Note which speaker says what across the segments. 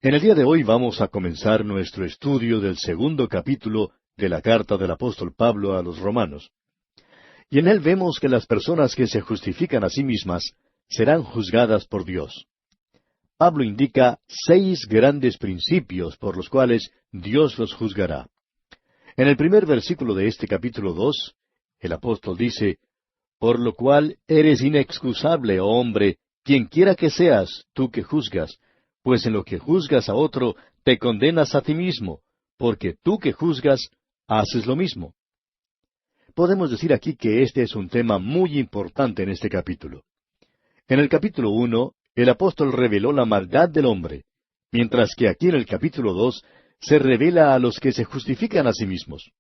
Speaker 1: En el día de hoy vamos a comenzar nuestro estudio del segundo capítulo de la carta del apóstol Pablo a los Romanos. Y en él vemos que las personas que se justifican a sí mismas serán juzgadas por Dios. Pablo indica 6 grandes principios por los cuales Dios los juzgará. En el primer versículo de este capítulo 2, el apóstol dice, «Por lo cual eres inexcusable, oh hombre, quien quiera que seas, tú que juzgas, pues en lo que juzgas a otro, te condenas a ti mismo, porque tú que juzgas, haces lo mismo». Podemos decir aquí que este es un tema muy importante en este capítulo. En el capítulo 1, el apóstol reveló la maldad del hombre, mientras que aquí en el capítulo 2 se revela a los que se justifican a sí mismos.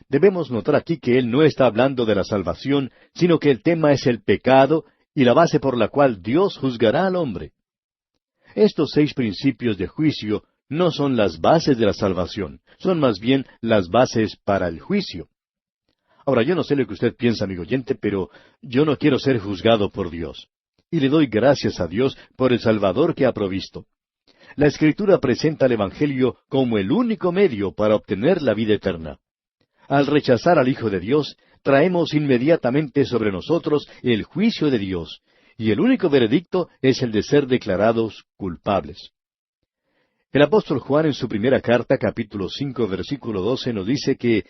Speaker 1: Debemos notar aquí que él no está hablando de la salvación, sino que el tema es el pecado y la base por la cual Dios juzgará al hombre. Estos 6 principios de juicio no son las bases de la salvación, son más bien las bases para el juicio. Ahora, yo no sé lo que usted piensa, amigo oyente, pero yo no quiero ser juzgado por Dios. Y le doy gracias a Dios por el Salvador que ha provisto. La Escritura presenta el Evangelio como el único medio para obtener la vida eterna. Al rechazar al Hijo de Dios, traemos inmediatamente sobre nosotros el juicio de Dios, y el único veredicto es el de ser declarados culpables. El apóstol Juan en su primera carta, capítulo 5, versículo 12, nos dice que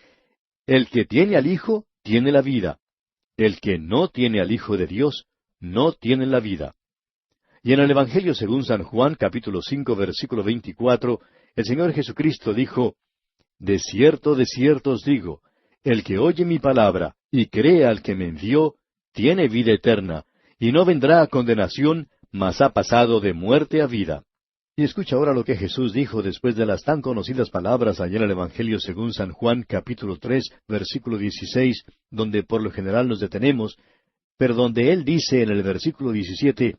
Speaker 1: el que tiene al Hijo tiene la vida. El que no tiene al Hijo de Dios no tiene la vida. Y en el Evangelio según San Juan, capítulo 5, versículo 24, el Señor Jesucristo dijo, de cierto os digo, el que oye mi palabra y cree al que me envió, tiene vida eterna, y no vendrá a condenación, mas ha pasado de muerte a vida». Y escucha ahora lo que Jesús dijo después de las tan conocidas palabras allá en el Evangelio según San Juan, capítulo 3, versículo 16, donde por lo general nos detenemos, pero donde Él dice en el versículo 17,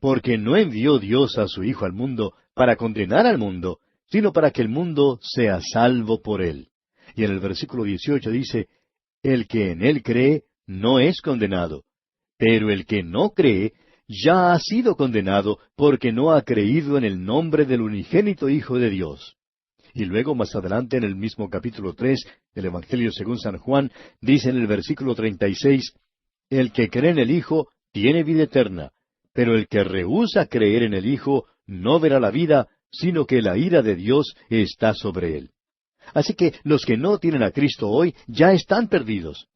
Speaker 1: «Porque no envió Dios a su Hijo al mundo para condenar al mundo, sino para que el mundo sea salvo por Él». Y en el versículo 18 dice, «El que en Él cree no es condenado, pero el que no cree ya ha sido condenado porque no ha creído en el nombre del unigénito Hijo de Dios». Y luego más adelante en el mismo capítulo 3 del Evangelio según San Juan, dice en el versículo 36, «El que cree en el Hijo tiene vida eterna, pero el que rehúsa creer en el Hijo no verá la vida, sino que la ira de Dios está sobre él». Así que los que no tienen a Cristo hoy ya están perdidos.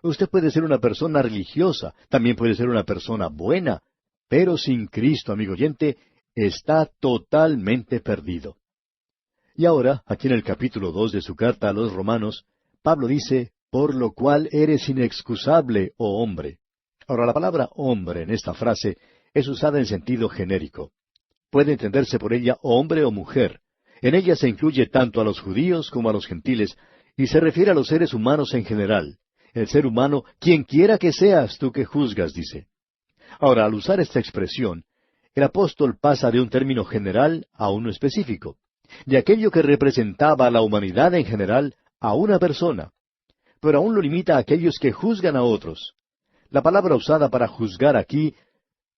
Speaker 1: Usted puede ser una persona religiosa, también puede ser una persona buena, pero sin Cristo, amigo oyente, está totalmente perdido. Y ahora, aquí en el capítulo 2 de su carta a los Romanos, Pablo dice, «Por lo cual eres inexcusable, oh hombre». Ahora, la palabra hombre en esta frase es usada en sentido genérico. Puede entenderse por ella hombre o mujer. En ella se incluye tanto a los judíos como a los gentiles, y se refiere a los seres humanos en general. El ser humano, quien quiera que seas, tú que juzgas, dice. Ahora, al usar esta expresión, el apóstol pasa de un término general a uno específico, de aquello que representaba a la humanidad en general a una persona, pero aún lo limita a aquellos que juzgan a otros. La palabra usada para juzgar aquí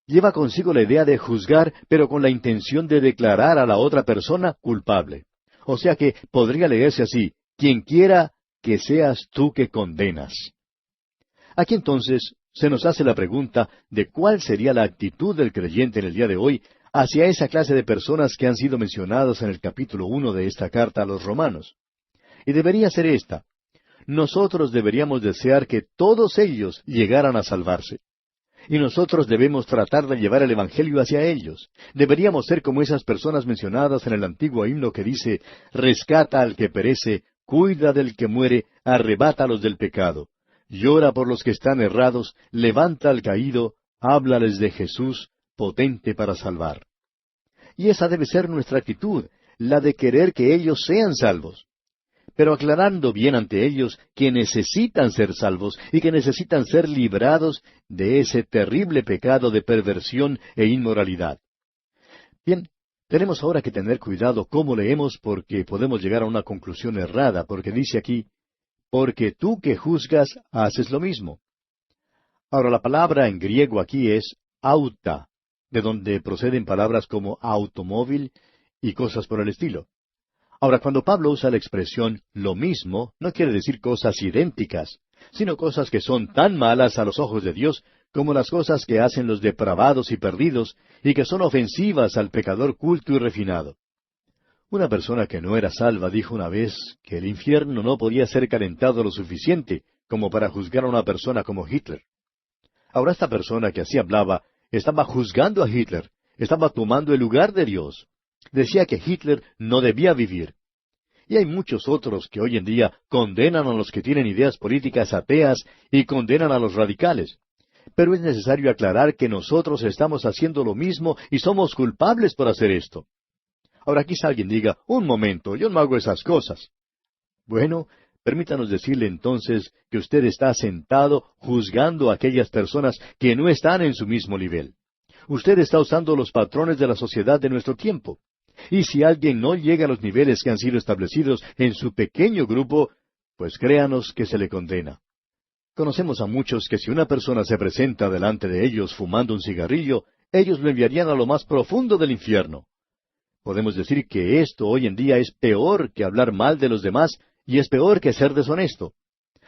Speaker 1: lleva consigo la idea de juzgar, pero con la intención de declarar a la otra persona culpable. O sea que podría leerse así, quien quiera que seas tú que condenas. Aquí entonces se nos hace la pregunta de cuál sería la actitud del creyente en el día de hoy hacia esa clase de personas que han sido mencionadas en el capítulo 1 de esta carta a los Romanos. Y debería ser esta. Nosotros deberíamos desear que todos ellos llegaran a salvarse. Y nosotros debemos tratar de llevar el Evangelio hacia ellos. Deberíamos ser como esas personas mencionadas en el antiguo himno que dice, «Rescata al que perece, cuida del que muere, arrebata a los del pecado. Llora por los que están errados, levanta al caído, háblales de Jesús, potente para salvar». Y esa debe ser nuestra actitud, la de querer que ellos sean salvos. Pero aclarando bien ante ellos que necesitan ser salvos y que necesitan ser librados de ese terrible pecado de perversión e inmoralidad. Bien, tenemos ahora que tener cuidado cómo leemos porque podemos llegar a una conclusión errada, porque dice aquí, «Porque tú que juzgas haces lo mismo». Ahora la palabra en griego aquí es auta, de donde proceden palabras como automóvil y cosas por el estilo. Ahora, cuando Pablo usa la expresión lo mismo, no quiere decir cosas idénticas, sino cosas que son tan malas a los ojos de Dios como las cosas que hacen los depravados y perdidos, y que son ofensivas al pecador culto y refinado. Una persona que no era salva dijo una vez que el infierno no podía ser calentado lo suficiente como para juzgar a una persona como Hitler. Ahora esta persona que así hablaba estaba juzgando a Hitler, estaba tomando el lugar de Dios. Decía que Hitler no debía vivir. Y hay muchos otros que hoy en día condenan a los que tienen ideas políticas ateas y condenan a los radicales. Pero es necesario aclarar que nosotros estamos haciendo lo mismo y somos culpables por hacer esto. Ahora quizá alguien diga, un momento, yo no hago esas cosas. Bueno, permítanos decirle entonces que usted está sentado juzgando a aquellas personas que no están en su mismo nivel. Usted está usando los patrones de la sociedad de nuestro tiempo. Y si alguien no llega a los niveles que han sido establecidos en su pequeño grupo, pues créanos que se le condena. Conocemos a muchos que si una persona se presenta delante de ellos fumando un cigarrillo, ellos lo enviarían a lo más profundo del infierno. Podemos decir que esto hoy en día es peor que hablar mal de los demás y es peor que ser deshonesto.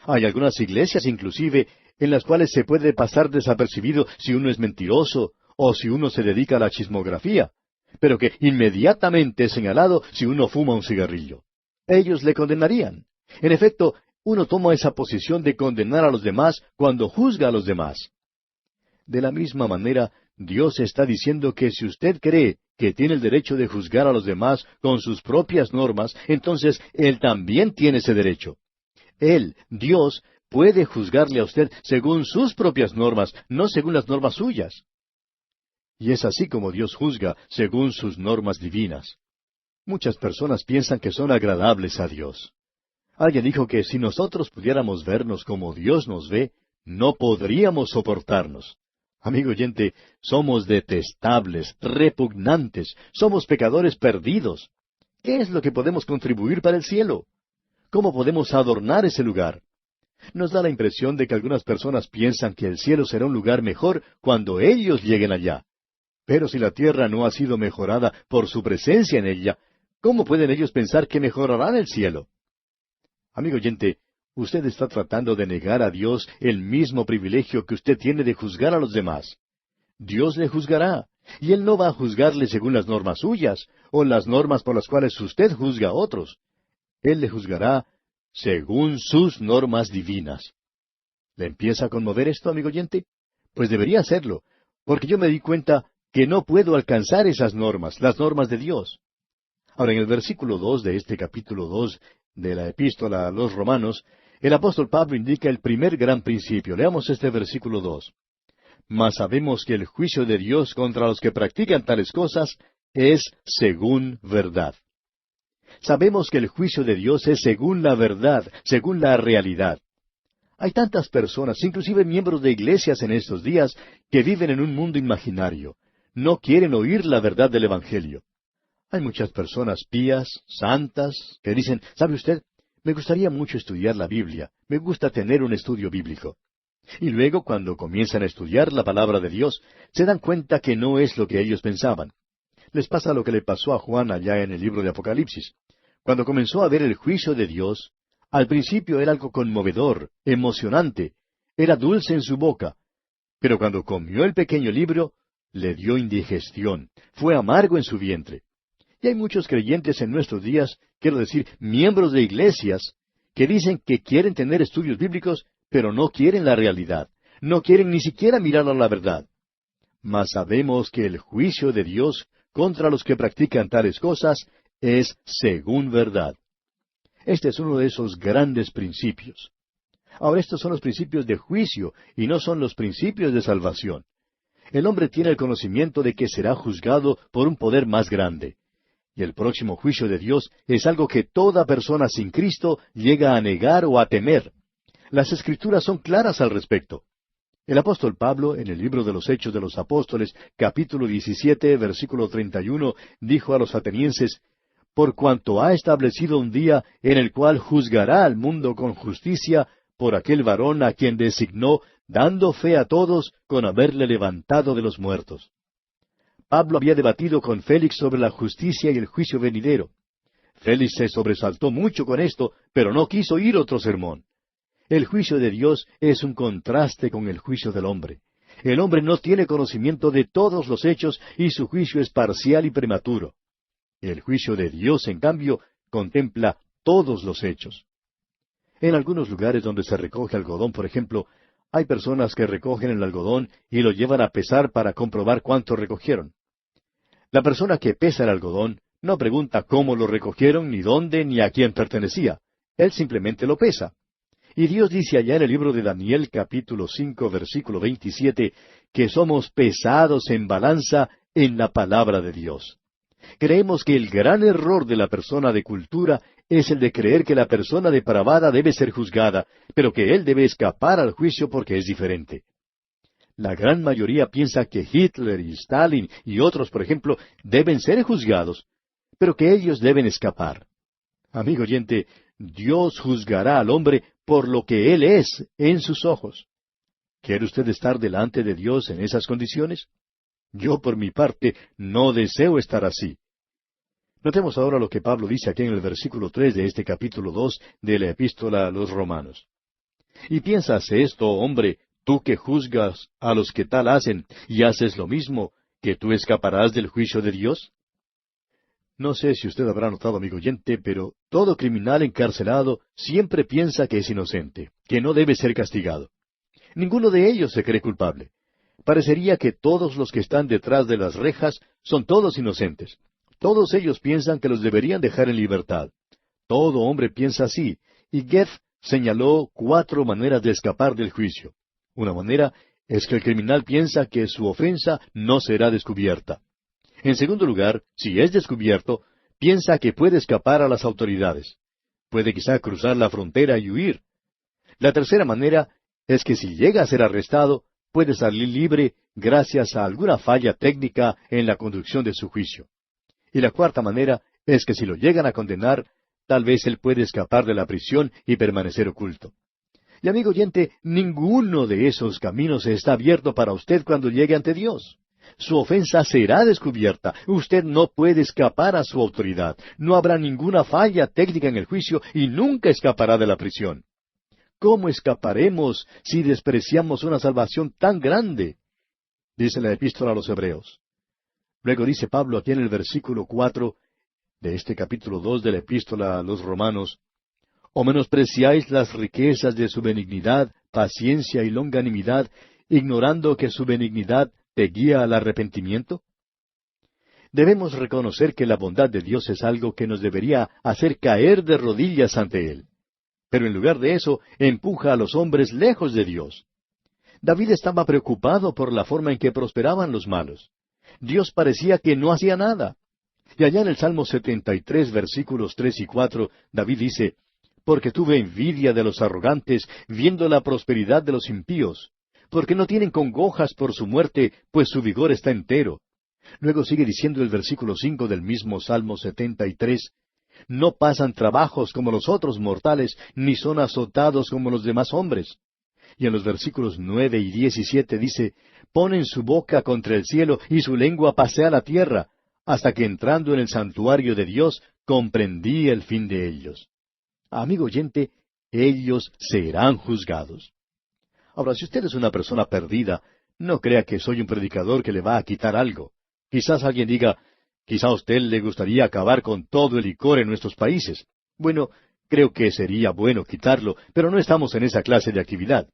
Speaker 1: Hay algunas iglesias inclusive en las cuales se puede pasar desapercibido si uno es mentiroso o si uno se dedica a la chismografía, pero que inmediatamente es señalado si uno fuma un cigarrillo. Ellos le condenarían. En efecto, uno toma esa posición de condenar a los demás cuando juzga a los demás. De la misma manera, Dios está diciendo que si usted cree que tiene el derecho de juzgar a los demás con sus propias normas, entonces Él también tiene ese derecho. Él, Dios, puede juzgarle a usted según sus propias normas, no según las normas suyas. Y es así como Dios juzga, según sus normas divinas. Muchas personas piensan que son agradables a Dios. Alguien dijo que si nosotros pudiéramos vernos como Dios nos ve, no podríamos soportarnos. Amigo oyente, somos detestables, repugnantes, somos pecadores perdidos. ¿Qué es lo que podemos contribuir para el cielo? ¿Cómo podemos adornar ese lugar? Nos da la impresión de que algunas personas piensan que el cielo será un lugar mejor cuando ellos lleguen allá. Pero si la tierra no ha sido mejorada por su presencia en ella, ¿cómo pueden ellos pensar que mejorarán el cielo? Amigo oyente, usted está tratando de negar a Dios el mismo privilegio que usted tiene de juzgar a los demás. Dios le juzgará, y Él no va a juzgarle según las normas suyas, o las normas por las cuales usted juzga a otros. Él le juzgará según sus normas divinas. ¿Le empieza a conmover esto, amigo oyente? Pues debería hacerlo, porque yo me di cuenta que no puedo alcanzar esas normas, las normas de Dios. Ahora, en el versículo 2 de este capítulo 2 de la epístola a los Romanos, el apóstol Pablo indica el primer gran principio. Leamos este versículo 2. Mas sabemos que el juicio de Dios contra los que practican tales cosas es según verdad. Sabemos que el juicio de Dios es según la verdad, según la realidad. Hay tantas personas, inclusive miembros de iglesias en estos días, que viven en un mundo imaginario. No quieren oír la verdad del Evangelio. Hay muchas personas pías, santas, que dicen, ¿sabe usted? Me gustaría mucho estudiar la Biblia, me gusta tener un estudio bíblico. Y luego, cuando comienzan a estudiar la palabra de Dios, se dan cuenta que no es lo que ellos pensaban. Les pasa lo que le pasó a Juan allá en el libro de Apocalipsis. Cuando comenzó a ver el juicio de Dios, al principio era algo conmovedor, emocionante, era dulce en su boca, pero cuando comió el pequeño libro, le dio indigestión, fue amargo en su vientre. Y hay muchos creyentes en nuestros días, quiero decir, miembros de iglesias, que dicen que quieren tener estudios bíblicos, pero no quieren la realidad, no quieren ni siquiera mirar a la verdad. Mas sabemos que el juicio de Dios contra los que practican tales cosas es según verdad. Este es uno de esos grandes principios. Ahora, estos son los principios de juicio y no son los principios de salvación. El hombre tiene el conocimiento de que será juzgado por un poder más grande. Y el próximo juicio de Dios es algo que toda persona sin Cristo llega a negar o a temer. Las Escrituras son claras al respecto. El apóstol Pablo, en el libro de los Hechos de los Apóstoles, capítulo 17, versículo 31, dijo a los atenienses, por cuanto ha establecido un día en el cual juzgará al mundo con justicia por aquel varón a quien designó, dando fe a todos con haberle levantado de los muertos. Pablo había debatido con Félix sobre la justicia y el juicio venidero. Félix se sobresaltó mucho con esto, pero no quiso oír otro sermón. El juicio de Dios es un contraste con el juicio del hombre. El hombre no tiene conocimiento de todos los hechos y su juicio es parcial y prematuro. El juicio de Dios, en cambio, contempla todos los hechos. En algunos lugares donde se recoge algodón, por ejemplo, hay personas que recogen el algodón y lo llevan a pesar para comprobar cuánto recogieron. La persona que pesa el algodón no pregunta cómo lo recogieron, ni dónde, ni a quién pertenecía. Él simplemente lo pesa. Y Dios dice allá en el libro de Daniel, capítulo 5, versículo 27, que somos pesados en balanza en la palabra de Dios. Creemos que el gran error de la persona de cultura es el de creer que la persona depravada debe ser juzgada, pero que él debe escapar al juicio porque es diferente. La gran mayoría piensa que Hitler y Stalin y otros, por ejemplo, deben ser juzgados, pero que ellos deben escapar. Amigo oyente, Dios juzgará al hombre por lo que él es en sus ojos. ¿Quiere usted estar delante de Dios en esas condiciones? Yo, por mi parte, no deseo estar así. Notemos ahora lo que Pablo dice aquí en el versículo 3 de este capítulo 2 de la Epístola a los Romanos. Y piensas esto, hombre, tú que juzgas a los que tal hacen y haces lo mismo, que tú escaparás del juicio de Dios. No sé si usted habrá notado, amigo oyente, pero todo criminal encarcelado siempre piensa que es inocente, que no debe ser castigado. Ninguno de ellos se cree culpable. Parecería que todos los que están detrás de las rejas son todos inocentes. Todos ellos piensan que los deberían dejar en libertad. Todo hombre piensa así, y Goethe señaló 4 maneras de escapar del juicio. Una manera es que el criminal piensa que su ofensa no será descubierta. En segundo lugar, si es descubierto, piensa que puede escapar a las autoridades. Puede quizá cruzar la frontera y huir. La tercera manera es que si llega a ser arrestado, puede salir libre gracias a alguna falla técnica en la conducción de su juicio. Y la cuarta manera es que si lo llegan a condenar, tal vez él puede escapar de la prisión y permanecer oculto. Y amigo oyente, ninguno de esos caminos está abierto para usted cuando llegue ante Dios. Su ofensa será descubierta. Usted no puede escapar a su autoridad. No habrá ninguna falla técnica en el juicio y nunca escapará de la prisión. ¿Cómo escaparemos si despreciamos una salvación tan grande? Dice la Epístola a los Hebreos. Luego dice Pablo aquí en el versículo 4 de este capítulo 2 de la Epístola a los Romanos, ¿o menospreciáis las riquezas de su benignidad, paciencia y longanimidad, ignorando que su benignidad te guía al arrepentimiento? Debemos reconocer que la bondad de Dios es algo que nos debería hacer caer de rodillas ante Él. Pero en lugar de eso, empuja a los hombres lejos de Dios. David estaba preocupado por la forma en que prosperaban los malos. Dios parecía que no hacía nada. Y allá en el Salmo 73, versículos 3 y 4, David dice, «Porque tuve envidia de los arrogantes, viendo la prosperidad de los impíos, porque no tienen congojas por su muerte, pues su vigor está entero». Luego sigue diciendo el versículo 5 del mismo Salmo 73, «No pasan trabajos como los otros mortales, ni son azotados como los demás hombres». Y en los versículos 9 y 17 dice, «Ponen su boca contra el cielo y su lengua pasea la tierra, hasta que entrando en el santuario de Dios, comprendí el fin de ellos». Amigo oyente, ellos serán juzgados. Ahora, si usted es una persona perdida, no crea que soy un predicador que le va a quitar algo. Quizás alguien diga, quizá a usted le gustaría acabar con todo el licor en nuestros países. Bueno, creo que sería bueno quitarlo, pero no estamos en esa clase de actividad.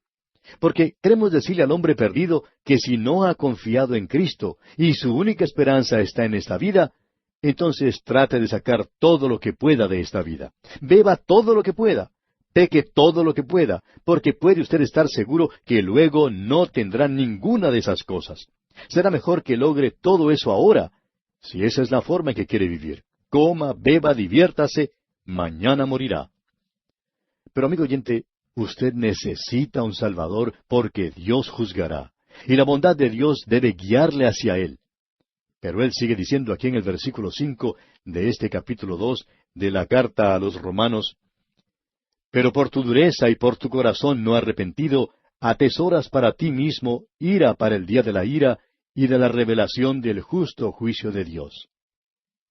Speaker 1: Porque queremos decirle al hombre perdido que si no ha confiado en Cristo y su única esperanza está en esta vida, entonces trate de sacar todo lo que pueda de esta vida. Beba todo lo que pueda. Peque todo lo que pueda, porque puede usted estar seguro que luego no tendrá ninguna de esas cosas. Será mejor que logre todo eso ahora, si esa es la forma en que quiere vivir. Coma, beba, diviértase, mañana morirá. Pero amigo oyente, usted necesita un Salvador porque Dios juzgará, y la bondad de Dios debe guiarle hacia Él. Pero Él sigue diciendo aquí en el versículo 5 de este capítulo 2 de la carta a los Romanos, «Pero por tu dureza y por tu corazón no arrepentido, atesoras para ti mismo ira para el día de la ira, y de la revelación del justo juicio de Dios.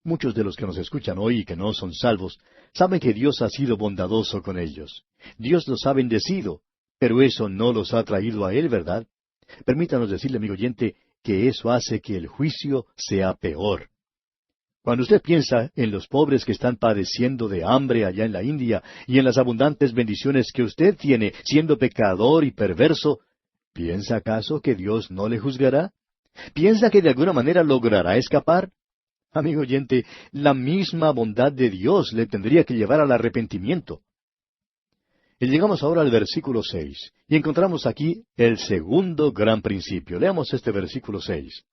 Speaker 1: Muchos de los que nos escuchan hoy y que no son salvos, saben que Dios ha sido bondadoso con ellos. Dios los ha bendecido, pero eso no los ha traído a Él, ¿verdad? Permítanos decirle, amigo oyente, que eso hace que el juicio sea peor. Cuando usted piensa en los pobres que están padeciendo de hambre allá en la India y en las abundantes bendiciones que usted tiene siendo pecador y perverso, ¿piensa acaso que Dios no le juzgará? ¿Piensa que de alguna manera logrará escapar? Amigo oyente, la misma bondad de Dios le tendría que llevar al arrepentimiento. Y llegamos ahora al versículo 6, y encontramos aquí el segundo gran principio. Leamos este versículo 6.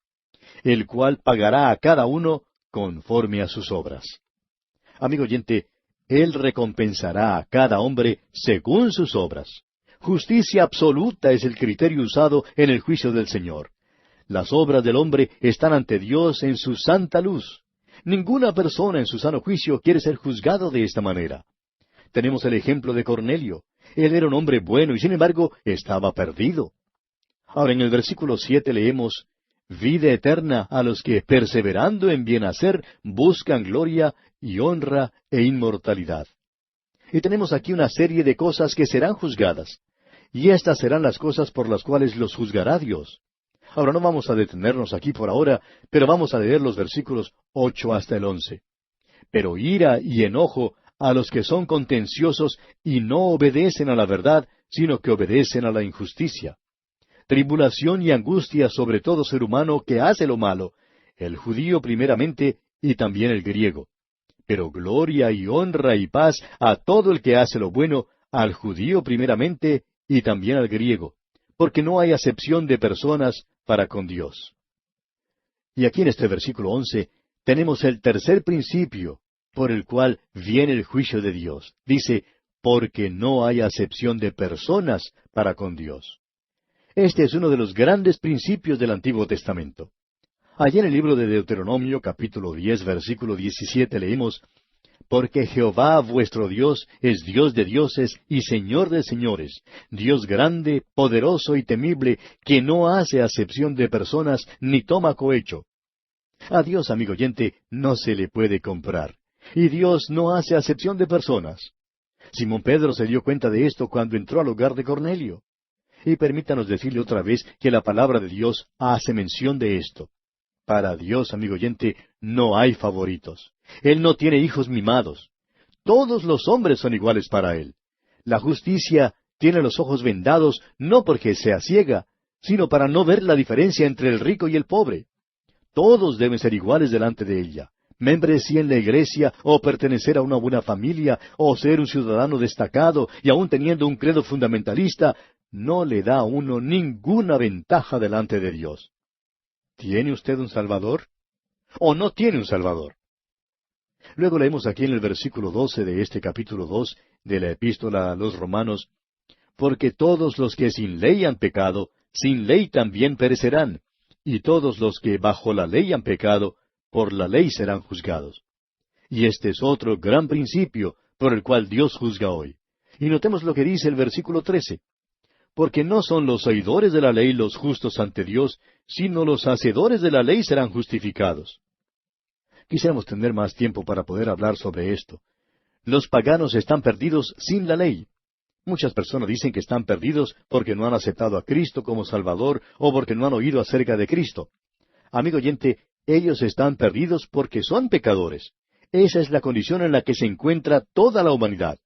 Speaker 1: El cual pagará a cada uno conforme a sus obras. Amigo oyente, Él recompensará a cada hombre según sus obras. Justicia absoluta es el criterio usado en el juicio del Señor. Las obras del hombre están ante Dios en su santa luz. Ninguna persona en su sano juicio quiere ser juzgado de esta manera. Tenemos el ejemplo de Cornelio. Él era un hombre bueno y sin embargo estaba perdido. Ahora en el versículo 7 leemos, vida eterna a los que, perseverando en bien hacer, buscan gloria y honra e inmortalidad. Y tenemos aquí una serie de cosas que serán juzgadas. Y estas serán las cosas por las cuales los juzgará Dios. Ahora no vamos a detenernos aquí por ahora, pero vamos a leer los versículos 8 hasta el 11. Pero ira y enojo a los que son contenciosos y no obedecen a la verdad, sino que obedecen a la injusticia. Tribulación y angustia sobre todo ser humano que hace lo malo, el judío primeramente y también el griego. Pero gloria y honra y paz a todo el que hace lo bueno, al judío primeramente y también al griego, porque no hay acepción de personas para con Dios. Y aquí en este versículo 11 tenemos el tercer principio por el cual viene el juicio de Dios. Dice, porque no hay acepción de personas para con Dios. Este es uno de los grandes principios del Antiguo Testamento. Allí en el libro de Deuteronomio, capítulo 10, versículo 17, leemos, porque Jehová vuestro Dios es Dios de dioses y Señor de señores, Dios grande, poderoso y temible, que no hace acepción de personas ni toma cohecho. A Dios, amigo oyente, no se le puede comprar. Y Dios no hace acepción de personas. Simón Pedro se dio cuenta de esto cuando entró al hogar de Cornelio. Y permítanos decirle otra vez que la palabra de Dios hace mención de esto. Para Dios, amigo oyente, no hay favoritos. Él no tiene hijos mimados. Todos los hombres son iguales para Él. La justicia tiene los ojos vendados no porque sea ciega, sino para no ver la diferencia entre el rico y el pobre. Todos deben ser iguales delante de ella. Membresía en la iglesia, o pertenecer a una buena familia, o ser un ciudadano destacado, y aun teniendo un credo fundamentalista, no le da a uno ninguna ventaja delante de Dios. ¿Tiene usted un Salvador? ¿O no tiene un Salvador? Luego leemos aquí en el versículo 12 de este capítulo 2 de la epístola a los Romanos, porque todos los que sin ley han pecado, sin ley también perecerán, y todos los que bajo la ley han pecado, por la ley serán juzgados. Y este es otro gran principio por el cual Dios juzga hoy. Y notemos lo que dice el versículo 13. Porque no son los oidores de la ley los justos ante Dios, sino los hacedores de la ley serán justificados. Quisiéramos tener más tiempo para poder hablar sobre esto. Los paganos están perdidos sin la ley. Muchas personas dicen que están perdidos porque no han aceptado a Cristo como Salvador o porque no han oído acerca de Cristo. Amigo oyente, ellos están perdidos porque son pecadores. Esa es la condición en la que se encuentra toda la humanidad.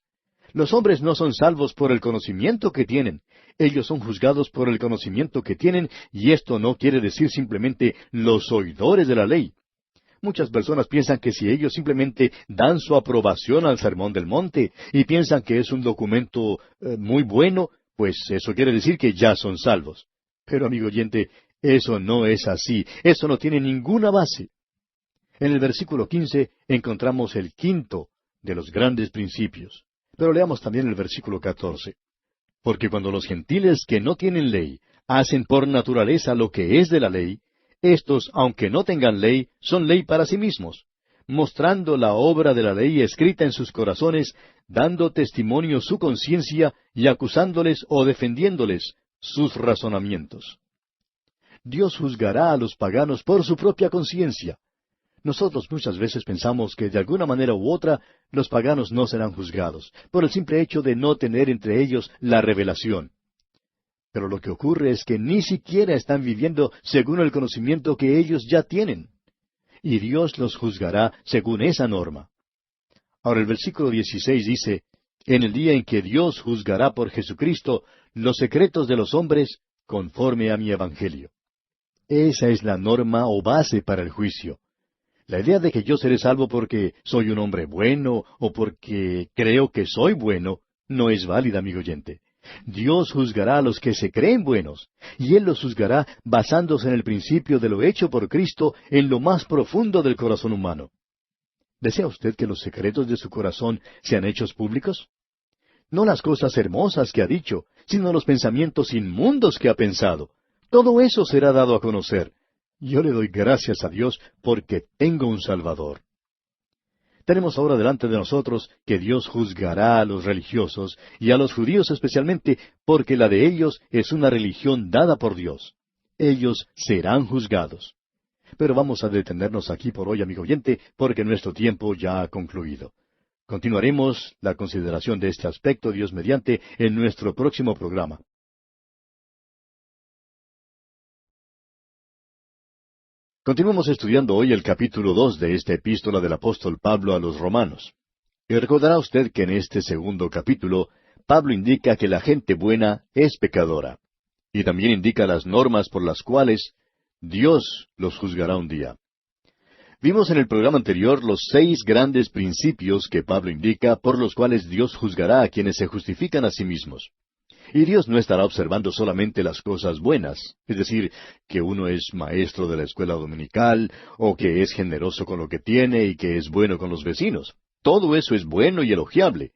Speaker 1: Los hombres no son salvos por el conocimiento que tienen. Ellos son juzgados por el conocimiento que tienen, y esto no quiere decir simplemente los oidores de la ley. Muchas personas piensan que si ellos simplemente dan su aprobación al Sermón del Monte y piensan que es un documento muy bueno, pues eso quiere decir que ya son salvos. Pero, amigo oyente, eso no es así. Eso no tiene ninguna base. En el versículo 15 encontramos el quinto de los grandes principios. Pero leamos también el versículo 14. Porque cuando los gentiles que no tienen ley hacen por naturaleza lo que es de la ley, estos, aunque no tengan ley, son ley para sí mismos, mostrando la obra de la ley escrita en sus corazones, dando testimonio su conciencia y acusándoles o defendiéndoles sus razonamientos. Dios juzgará a los paganos por su propia conciencia. Nosotros muchas veces pensamos que de alguna manera u otra los paganos no serán juzgados, por el simple hecho de no tener entre ellos la revelación. Pero lo que ocurre es que ni siquiera están viviendo según el conocimiento que ellos ya tienen. Y Dios los juzgará según esa norma. Ahora el versículo 16 dice, en el día en que Dios juzgará por Jesucristo los secretos de los hombres conforme a mi evangelio. Esa es la norma o base para el juicio. La idea de que yo seré salvo porque soy un hombre bueno o porque creo que soy bueno no es válida, amigo oyente. Dios juzgará a los que se creen buenos, y Él los juzgará basándose en el principio de lo hecho por Cristo en lo más profundo del corazón humano. ¿Desea usted que los secretos de su corazón sean hechos públicos? No las cosas hermosas que ha dicho, sino los pensamientos inmundos que ha pensado. Todo eso será dado a conocer. Yo le doy gracias a Dios porque tengo un Salvador. Tenemos ahora delante de nosotros que Dios juzgará a los religiosos, y a los judíos especialmente, porque la de ellos es una religión dada por Dios. Ellos serán juzgados. Pero vamos a detenernos aquí por hoy, amigo oyente, porque nuestro tiempo ya ha concluido. Continuaremos la consideración de este aspecto, Dios mediante, en nuestro próximo programa. Continuamos estudiando hoy el capítulo 2 de esta epístola del apóstol Pablo a los Romanos. Y recordará usted que en este segundo capítulo, Pablo indica que la gente buena es pecadora. Y también indica las normas por las cuales Dios los juzgará un día. Vimos en el programa anterior los 6 grandes principios que Pablo indica por los cuales Dios juzgará a quienes se justifican a sí mismos. Y Dios no estará observando solamente las cosas buenas, es decir, que uno es maestro de la escuela dominical, o que es generoso con lo que tiene y que es bueno con los vecinos. Todo eso es bueno y elogiable.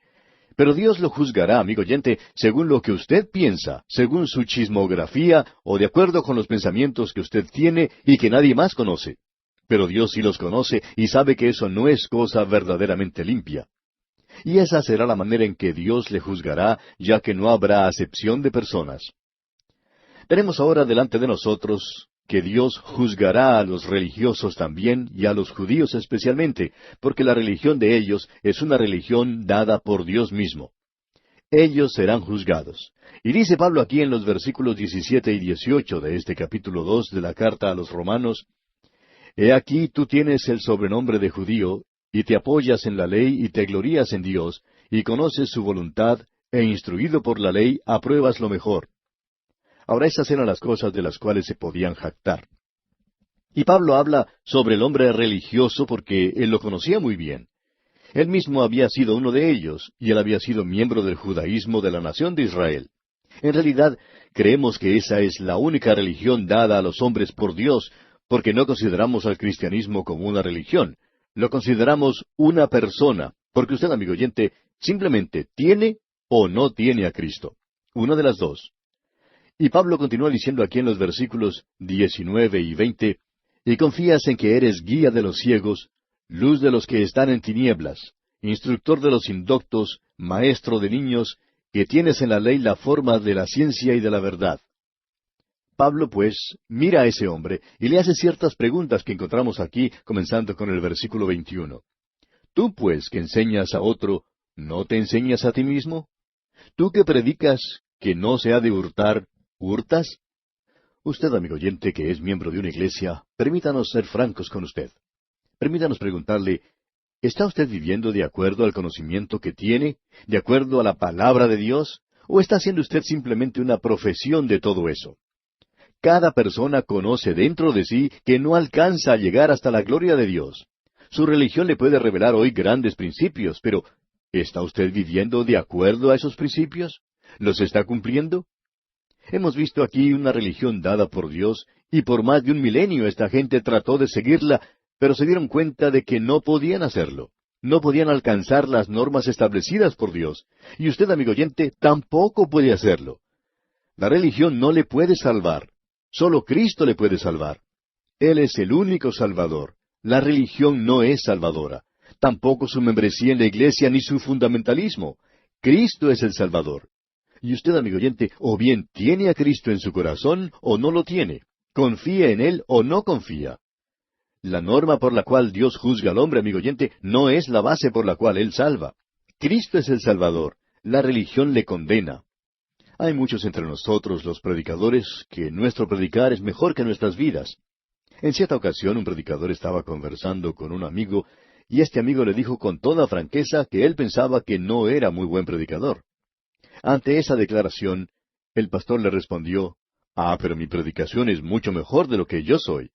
Speaker 1: Pero Dios lo juzgará, amigo oyente, según lo que usted piensa, según su chismografía o de acuerdo con los pensamientos que usted tiene y que nadie más conoce. Pero Dios sí los conoce y sabe que eso no es cosa verdaderamente limpia. Y esa será la manera en que Dios le juzgará, ya que no habrá acepción de personas. Tenemos ahora delante de nosotros que Dios juzgará a los religiosos también y a los judíos especialmente, porque la religión de ellos es una religión dada por Dios mismo. Ellos serán juzgados. Y dice Pablo aquí en los versículos 17 y 18 de este capítulo 2 de la carta a los Romanos, He aquí tú tienes el sobrenombre de judío, y te apoyas en la ley y te glorías en Dios, y conoces su voluntad, e instruido por la ley apruebas lo mejor. Ahora esas eran las cosas de las cuales se podían jactar. Y Pablo habla sobre el hombre religioso porque él lo conocía muy bien. Él mismo había sido uno de ellos, y él había sido miembro del judaísmo de la nación de Israel. En realidad, creemos que esa es la única religión dada a los hombres por Dios, porque no consideramos al cristianismo como una religión. Lo consideramos una persona, porque usted, amigo oyente, simplemente tiene o no tiene a Cristo. Una de las dos. Y Pablo continúa diciendo aquí en los versículos 19 y 20, y confías en que eres guía de los ciegos, luz de los que están en tinieblas, instructor de los indoctos, maestro de niños, que tienes en la ley la forma de la ciencia y de la verdad. Pablo, pues, mira a ese hombre y le hace ciertas preguntas que encontramos aquí, comenzando con el versículo 21. Tú, pues, que enseñas a otro, ¿no te enseñas a ti mismo? Tú que predicas que no se ha de hurtar, ¿hurtas? Usted, amigo oyente, que es miembro de una iglesia, permítanos ser francos con usted. Permítanos preguntarle, ¿está usted viviendo de acuerdo al conocimiento que tiene, de acuerdo a la palabra de Dios, o está haciendo usted simplemente una profesión de todo eso? Cada persona conoce dentro de sí que no alcanza a llegar hasta la gloria de Dios. Su religión le puede revelar hoy grandes principios, pero ¿está usted viviendo de acuerdo a esos principios? ¿Los está cumpliendo? Hemos visto aquí una religión dada por Dios, y por más de 1 milenio esta gente trató de seguirla, pero se dieron cuenta de que no podían hacerlo. No podían alcanzar las normas establecidas por Dios. Y usted, amigo oyente, tampoco puede hacerlo. La religión no le puede salvar. Solo Cristo le puede salvar. Él es el único Salvador. La religión no es salvadora. Tampoco su membresía en la iglesia ni su fundamentalismo. Cristo es el Salvador. Y usted, amigo oyente, o bien tiene a Cristo en su corazón o no lo tiene. confíe en Él o no confía. La norma por la cual Dios juzga al hombre, amigo oyente, no es la base por la cual Él salva. Cristo es el Salvador. La religión le condena. Hay muchos entre nosotros, los predicadores, que nuestro predicar es mejor que nuestras vidas. En cierta ocasión un predicador estaba conversando con un amigo, y este amigo le dijo con toda franqueza que él pensaba que no era muy buen predicador. Ante esa declaración, el pastor le respondió, pero mi predicación es mucho mejor de lo que yo soy.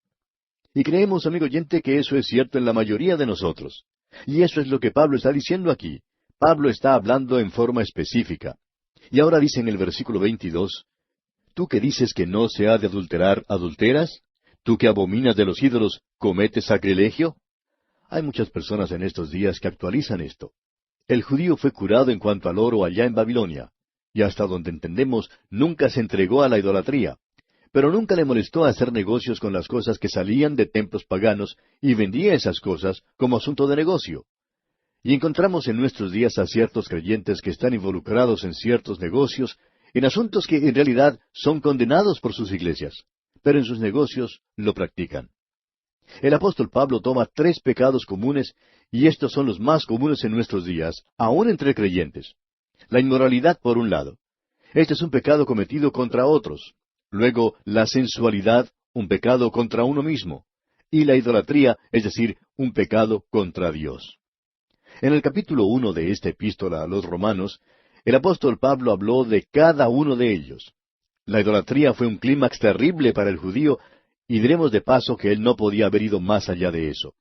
Speaker 1: Y creemos, amigo oyente, que eso es cierto en la mayoría de nosotros. Y eso es lo que Pablo está diciendo aquí. Pablo está hablando en forma específica. Y ahora dice en el versículo 22, ¿tú que dices que no se ha de adulterar, adulteras? ¿Tú que abominas de los ídolos, cometes sacrilegio? Hay muchas personas en estos días que actualizan esto. El judío fue curado en cuanto al oro allá en Babilonia, y hasta donde entendemos, nunca se entregó a la idolatría, pero nunca le molestó hacer negocios con las cosas que salían de templos paganos, y vendía esas cosas como asunto de negocio. Y encontramos en nuestros días a ciertos creyentes que están involucrados en ciertos negocios, en asuntos que en realidad son condenados por sus iglesias, pero en sus negocios lo practican. El apóstol Pablo toma 3 pecados comunes, y estos son los más comunes en nuestros días, aún entre creyentes. La inmoralidad por un lado. Este es un pecado cometido contra otros. Luego, la sensualidad, un pecado contra uno mismo. Y la idolatría, es decir, un pecado contra Dios. En el capítulo 1 de esta epístola a los Romanos, el apóstol Pablo habló de cada uno de ellos. La idolatría fue un clímax terrible para el judío, y diremos de paso que él no podía haber ido más allá de eso.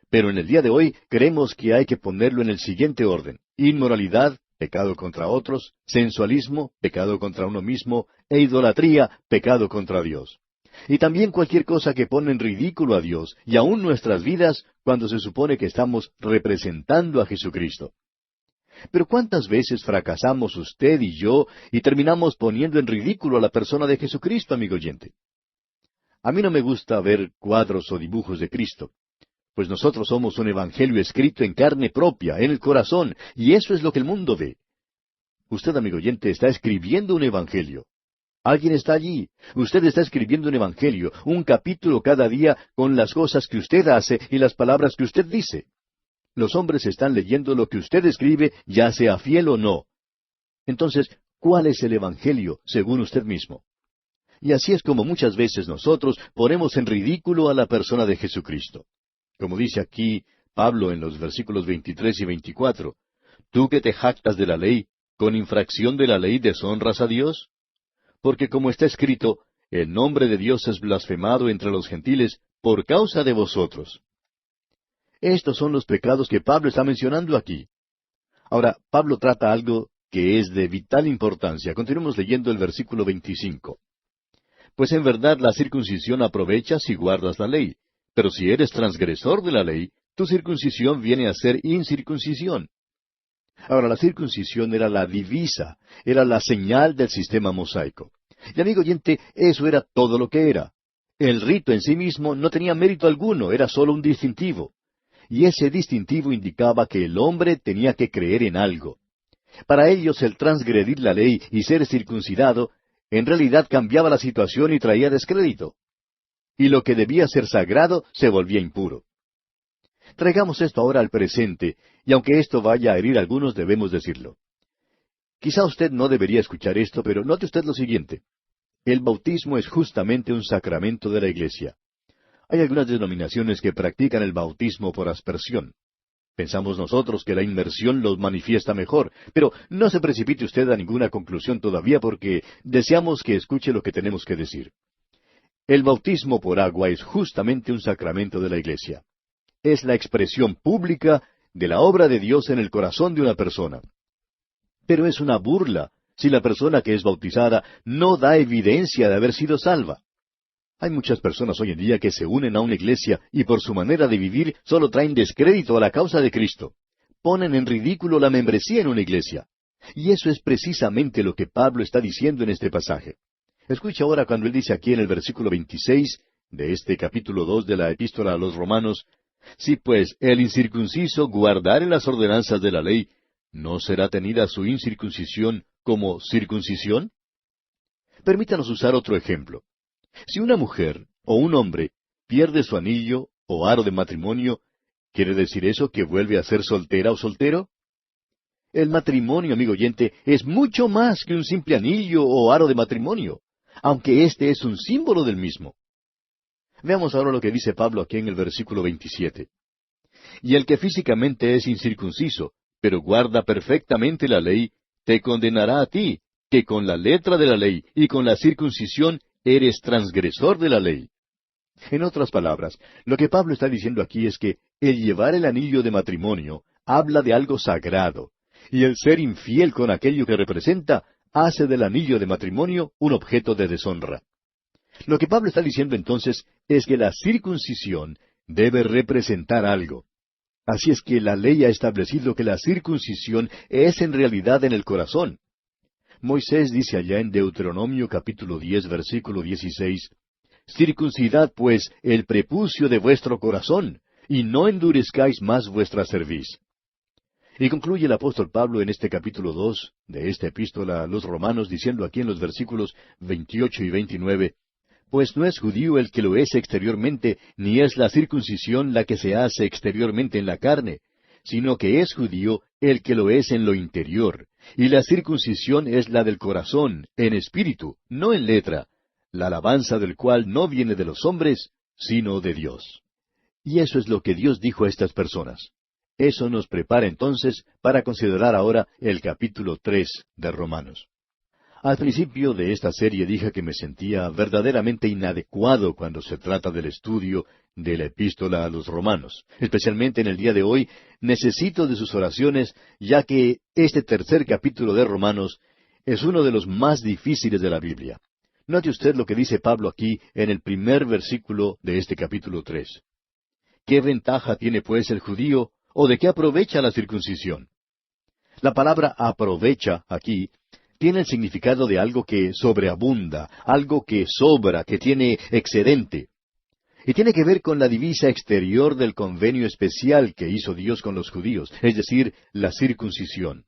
Speaker 1: Pero en el día de hoy creemos que hay que ponerlo en el siguiente orden: inmoralidad, pecado contra otros; sensualismo, pecado contra uno mismo; e idolatría, pecado contra Dios. Y también cualquier cosa que pone en ridículo a Dios, y aun nuestras vidas, cuando se supone que estamos representando a Jesucristo. Pero ¿cuántas veces fracasamos usted y yo y terminamos poniendo en ridículo a la persona de Jesucristo, amigo oyente? A mí no me gusta ver cuadros o dibujos de Cristo, pues nosotros somos un evangelio escrito en carne propia, en el corazón, y eso es lo que el mundo ve. Usted, amigo oyente, está escribiendo un evangelio. Alguien está allí. Usted está escribiendo un evangelio, un capítulo cada día con las cosas que usted hace y las palabras que usted dice. Los hombres están leyendo lo que usted escribe, ya sea fiel o no. Entonces, ¿cuál es el evangelio según usted mismo? Y así es como muchas veces nosotros ponemos en ridículo a la persona de Jesucristo. Como dice aquí Pablo en los versículos 23 y 24, ¿tú que te jactas de la ley, con infracción de la ley deshonras a Dios? Porque como está escrito, el nombre de Dios es blasfemado entre los gentiles por causa de vosotros. Estos son los pecados que Pablo está mencionando aquí. Ahora, Pablo trata algo que es de vital importancia. Continuemos leyendo el versículo 25. Pues en verdad la circuncisión aprovecha si guardas la ley, pero si eres transgresor de la ley, tu circuncisión viene a ser incircuncisión. Ahora, la circuncisión era la divisa, era la señal del sistema mosaico. Y amigo oyente, eso era todo lo que era. El rito en sí mismo no tenía mérito alguno, era solo un distintivo. Y ese distintivo indicaba que el hombre tenía que creer en algo. Para ellos el transgredir la ley y ser circuncidado, en realidad cambiaba la situación y traía descrédito. Y lo que debía ser sagrado se volvía impuro. Traigamos esto ahora al presente, y aunque esto vaya a herir a algunos, debemos decirlo. Quizá usted no debería escuchar esto, pero note usted lo siguiente. El bautismo es justamente un sacramento de la Iglesia. Hay algunas denominaciones que practican el bautismo por aspersión. Pensamos nosotros que la inmersión los manifiesta mejor, pero no se precipite usted a ninguna conclusión todavía porque deseamos que escuche lo que tenemos que decir. El bautismo por agua es justamente un sacramento de la Iglesia. Es la expresión pública de la obra de Dios en el corazón de una persona. Pero es una burla si la persona que es bautizada no da evidencia de haber sido salva. Hay muchas personas hoy en día que se unen a una iglesia y por su manera de vivir solo traen descrédito a la causa de Cristo. Ponen en ridículo la membresía en una iglesia. Y eso es precisamente lo que Pablo está diciendo en este pasaje. Escucha ahora cuando él dice aquí en el versículo 26 de este capítulo 2 de la epístola a los Romanos, si pues el incircunciso guardare las ordenanzas de la ley, ¿no será tenida su incircuncisión como circuncisión? Permítanos usar otro ejemplo. Si una mujer o un hombre pierde su anillo o aro de matrimonio, ¿quiere decir eso que vuelve a ser soltera o soltero? El matrimonio, amigo oyente, es mucho más que un simple anillo o aro de matrimonio, aunque este es un símbolo del mismo. Veamos ahora lo que dice Pablo aquí en el versículo 27. Y el que físicamente es incircunciso, pero guarda perfectamente la ley, te condenará a ti, que con la letra de la ley y con la circuncisión eres transgresor de la ley. En otras palabras, lo que Pablo está diciendo aquí es que el llevar el anillo de matrimonio habla de algo sagrado, y el ser infiel con aquello que representa hace del anillo de matrimonio un objeto de deshonra. Lo que Pablo está diciendo entonces es que la circuncisión debe representar algo. Así es que la ley ha establecido que la circuncisión es en realidad en el corazón. Moisés dice allá en Deuteronomio capítulo 10, versículo 16, circuncidad pues el prepucio de vuestro corazón, y no endurezcáis más vuestra cerviz. Y concluye el apóstol Pablo en este capítulo 2 de esta epístola a los Romanos diciendo aquí en los versículos 28 y 29, pues no es judío el que lo es exteriormente, ni es la circuncisión la que se hace exteriormente en la carne, sino que es judío el que lo es en lo interior, y la circuncisión es la del corazón, en espíritu, no en letra, la alabanza del cual no viene de los hombres, sino de Dios. Y eso es lo que Dios dijo a estas personas. Eso nos prepara entonces para considerar ahora el capítulo 3 de Romanos. Al principio de esta serie dije que me sentía verdaderamente inadecuado cuando se trata del estudio de la epístola a los Romanos. Especialmente en el día de hoy, necesito de sus oraciones, ya que este tercer capítulo de Romanos es uno de los más difíciles de la Biblia. Note usted lo que dice Pablo aquí en el primer versículo de este capítulo 3. ¿Qué ventaja tiene pues el judío, o de qué aprovecha la circuncisión? La palabra aprovecha aquí tiene el significado de algo que sobreabunda, algo que sobra, que tiene excedente. Y tiene que ver con la divisa exterior del convenio especial que hizo Dios con los judíos, es decir, la circuncisión.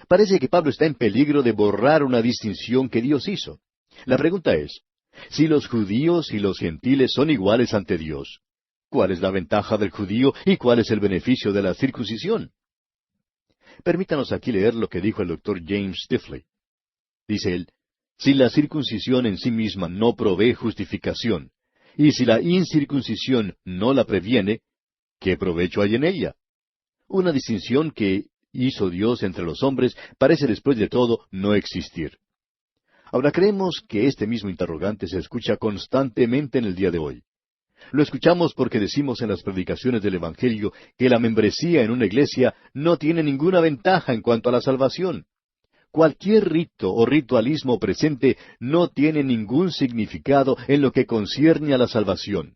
Speaker 1: Parece que Pablo está en peligro de borrar una distinción que Dios hizo. La pregunta es, si los judíos y los gentiles son iguales ante Dios, ¿cuál es la ventaja del judío y cuál es el beneficio de la circuncisión? Permítanos aquí leer lo que dijo el doctor James Stifley. Dice él, si la circuncisión en sí misma no provee justificación, y si la incircuncisión no la previene, ¿qué provecho hay en ella? Una distinción que hizo Dios entre los hombres parece después de todo no existir. Ahora creemos que este mismo interrogante se escucha constantemente en el día de hoy. Lo escuchamos porque decimos en las predicaciones del Evangelio que la membresía en una iglesia no tiene ninguna ventaja en cuanto a la salvación. Cualquier rito o ritualismo presente no tiene ningún significado en lo que concierne a la salvación.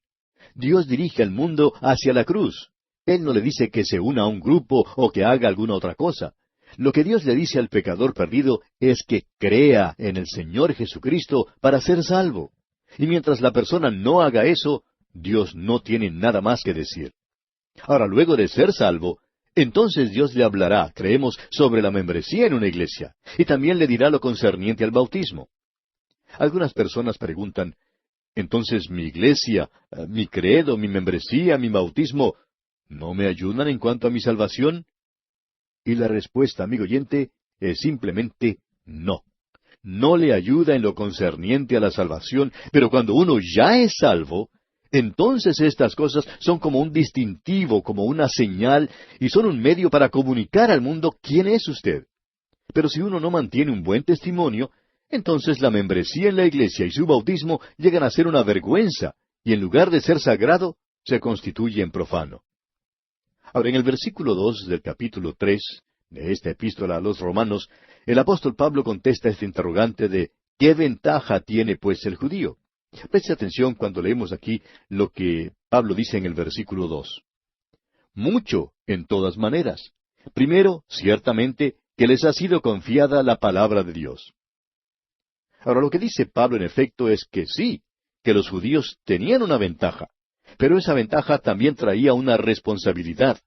Speaker 1: Dios dirige al mundo hacia la cruz. Él no le dice que se una a un grupo o que haga alguna otra cosa. Lo que Dios le dice al pecador perdido es que crea en el Señor Jesucristo para ser salvo. Y mientras la persona no haga eso, Dios no tiene nada más que decir. Ahora, luego de ser salvo, entonces Dios le hablará, creemos, sobre la membresía en una iglesia, y también le dirá lo concerniente al bautismo. Algunas personas preguntan, entonces mi iglesia, mi credo, mi membresía, mi bautismo, ¿no me ayudan en cuanto a mi salvación? Y la respuesta, amigo oyente, es simplemente no. No le ayuda en lo concerniente a la salvación, pero cuando uno ya es salvo, entonces estas cosas son como un distintivo, como una señal, y son un medio para comunicar al mundo quién es usted. Pero si uno no mantiene un buen testimonio, entonces la membresía en la iglesia y su bautismo llegan a ser una vergüenza, y en lugar de ser sagrado, se constituye en profano. Ahora, en el versículo 2 del capítulo 3 de esta epístola a los Romanos, el apóstol Pablo contesta este interrogante de ¿qué ventaja tiene pues el judío? Preste atención cuando leemos aquí lo que Pablo dice en el versículo 2. Mucho, en todas maneras. Primero, ciertamente, que les ha sido confiada la palabra de Dios. Ahora, lo que dice Pablo en efecto es que sí, que los judíos tenían una ventaja, pero esa ventaja también traía una responsabilidad.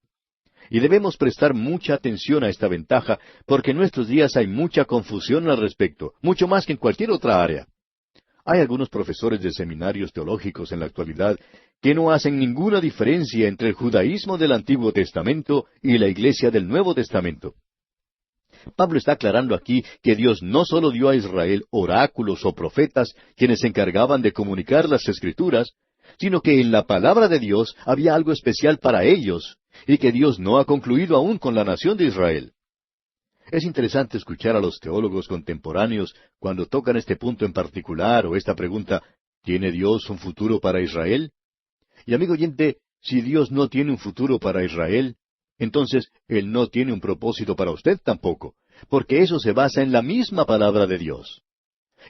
Speaker 1: Y debemos prestar mucha atención a esta ventaja, porque en nuestros días hay mucha confusión al respecto, mucho más que en cualquier otra área. Hay algunos profesores de seminarios teológicos en la actualidad que no hacen ninguna diferencia entre el judaísmo del Antiguo Testamento y la iglesia del Nuevo Testamento. Pablo está aclarando aquí que Dios no solo dio a Israel oráculos o profetas quienes se encargaban de comunicar las Escrituras, sino que en la palabra de Dios había algo especial para ellos, y que Dios no ha concluido aún con la nación de Israel. Es interesante escuchar a los teólogos contemporáneos cuando tocan este punto en particular o esta pregunta, ¿tiene Dios un futuro para Israel? Y amigo oyente, si Dios no tiene un futuro para Israel, entonces Él no tiene un propósito para usted tampoco, porque eso se basa en la misma palabra de Dios.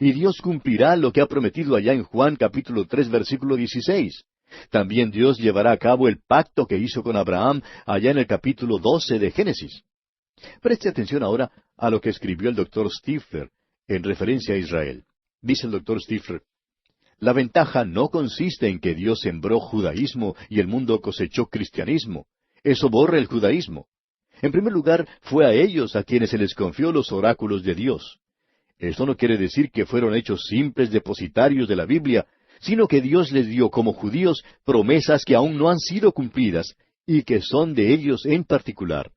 Speaker 1: Y Dios cumplirá lo que ha prometido allá en Juan capítulo 3 versículo 16. También Dios llevará a cabo el pacto que hizo con Abraham allá en el capítulo 12 de Génesis. Preste atención ahora a lo que escribió el doctor Stifler en referencia a Israel. Dice el doctor Stifler, la ventaja no consiste en que Dios sembró judaísmo y el mundo cosechó cristianismo. Eso borra el judaísmo. En primer lugar, fue a ellos a quienes se les confió los oráculos de Dios. Esto no quiere decir que fueron hechos simples depositarios de la Biblia, sino que Dios les dio como judíos promesas que aún no han sido cumplidas y que son de ellos en particular.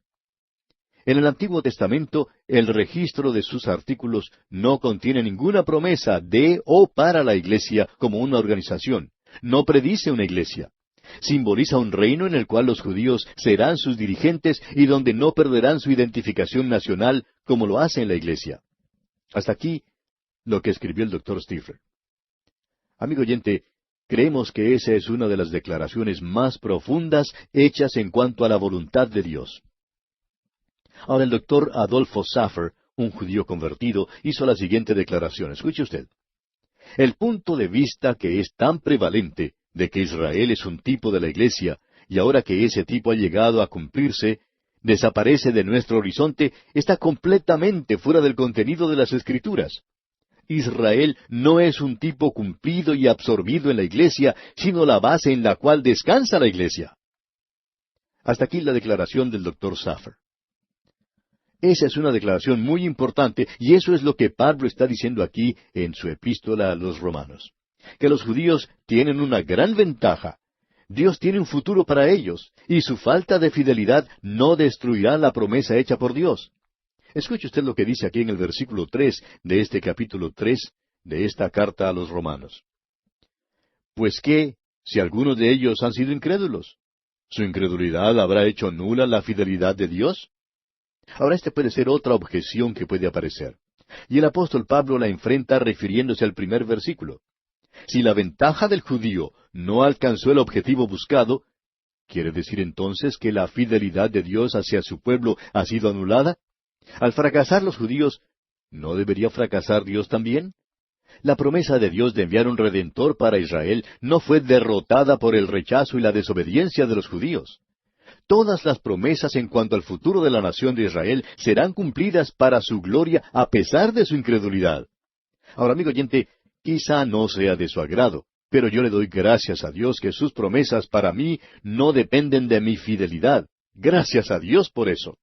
Speaker 1: En el Antiguo Testamento, el registro de sus artículos no contiene ninguna promesa de o para la iglesia como una organización. No predice una iglesia. Simboliza un reino en el cual los judíos serán sus dirigentes y donde no perderán su identificación nacional como lo hace en la iglesia. Hasta aquí lo que escribió el doctor Stifler. Amigo oyente, creemos que esa es una de las declaraciones más profundas hechas en cuanto a la voluntad de Dios. Ahora el doctor Adolfo Saffer, un judío convertido, hizo la siguiente declaración. Escuche usted. El punto de vista que es tan prevalente de que Israel es un tipo de la iglesia, y ahora que ese tipo ha llegado a cumplirse, desaparece de nuestro horizonte, está completamente fuera del contenido de las Escrituras. Israel no es un tipo cumplido y absorbido en la iglesia, sino la base en la cual descansa la iglesia. Hasta aquí la declaración del doctor Saffer. Esa es una declaración muy importante, y eso es lo que Pablo está diciendo aquí en su epístola a los Romanos. Que los judíos tienen una gran ventaja. Dios tiene un futuro para ellos, y su falta de fidelidad no destruirá la promesa hecha por Dios. Escuche usted lo que dice aquí en el versículo 3 de este capítulo 3 de esta carta a los Romanos. Pues qué, si algunos de ellos han sido incrédulos, ¿su incredulidad habrá hecho nula la fidelidad de Dios? Ahora esta puede ser otra objeción que puede aparecer. Y el apóstol Pablo la enfrenta refiriéndose al primer versículo. Si la ventaja del judío no alcanzó el objetivo buscado, ¿quiere decir entonces que la fidelidad de Dios hacia su pueblo ha sido anulada? Al fracasar los judíos, ¿no debería fracasar Dios también? La promesa de Dios de enviar un redentor para Israel no fue derrotada por el rechazo y la desobediencia de los judíos. Todas las promesas en cuanto al futuro de la nación de Israel serán cumplidas para su gloria a pesar de su incredulidad. Ahora, amigo oyente, quizá no sea de su agrado, pero yo le doy gracias a Dios que sus promesas para mí no dependen de mi fidelidad. Gracias a Dios por eso.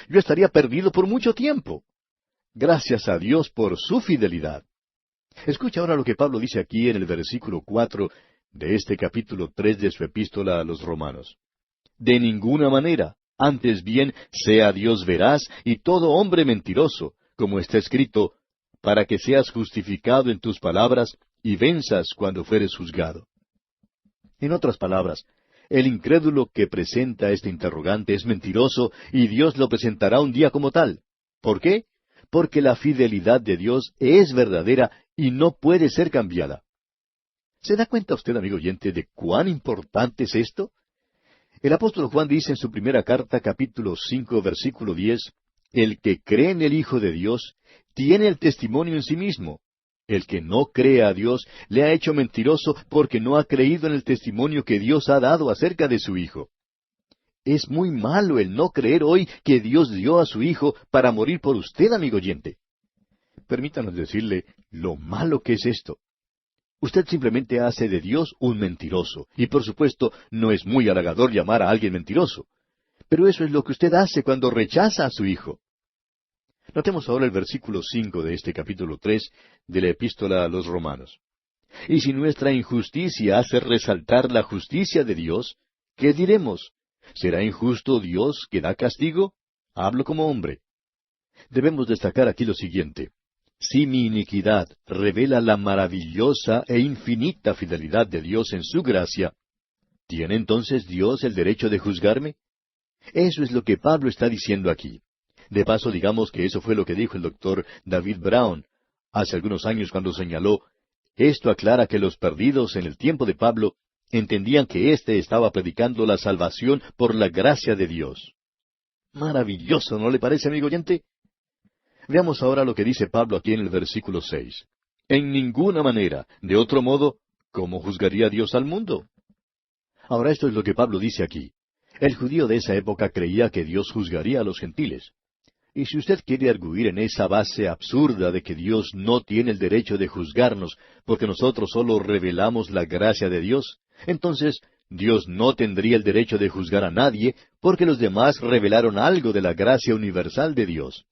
Speaker 1: Yo estaría perdido por mucho tiempo. Gracias a Dios por su fidelidad. Escucha ahora lo que Pablo dice aquí en el versículo 4 de este capítulo 3 de su epístola a los Romanos. De ninguna manera, antes bien, sea Dios veraz y todo hombre mentiroso, como está escrito, para que seas justificado en tus palabras y venzas cuando fueres juzgado. En otras palabras, el incrédulo que presenta este interrogante es mentiroso y Dios lo presentará un día como tal. ¿Por qué? Porque la fidelidad de Dios es verdadera y no puede ser cambiada. ¿Se da cuenta usted, amigo oyente, de cuán importante es esto? El apóstol Juan dice en su primera carta, capítulo 5, versículo 10, el que cree en el Hijo de Dios tiene el testimonio en sí mismo. El que no cree a Dios le ha hecho mentiroso porque no ha creído en el testimonio que Dios ha dado acerca de su Hijo. Es muy malo el no creer hoy que Dios dio a su Hijo para morir por usted, amigo oyente. Permítanos decirle lo malo que es esto. Usted simplemente hace de Dios un mentiroso, y por supuesto no es muy halagador llamar a alguien mentiroso. Pero eso es lo que usted hace cuando rechaza a su Hijo. Notemos ahora el versículo 5 de este capítulo 3 de la epístola a los Romanos. Y si nuestra injusticia hace resaltar la justicia de Dios, ¿qué diremos? ¿Será injusto Dios que da castigo? Hablo como hombre. Debemos destacar aquí lo siguiente. Si mi iniquidad revela la maravillosa e infinita fidelidad de Dios en su gracia, ¿tiene entonces Dios el derecho de juzgarme? Eso es lo que Pablo está diciendo aquí. De paso, digamos que eso fue lo que dijo el doctor David Brown hace algunos años cuando señaló, esto aclara que los perdidos en el tiempo de Pablo entendían que éste estaba predicando la salvación por la gracia de Dios. Maravilloso, ¿no le parece, amigo oyente? Veamos ahora lo que dice Pablo aquí en el versículo 6. En ninguna manera, de otro modo, ¿cómo juzgaría Dios al mundo? Ahora esto es lo que Pablo dice aquí. El judío de esa época creía que Dios juzgaría a los gentiles. Y si usted quiere arguir en esa base absurda de que Dios no tiene el derecho de juzgarnos porque nosotros solo revelamos la gracia de Dios, entonces Dios no tendría el derecho de juzgar a nadie porque los demás revelaron algo de la gracia universal de Dios.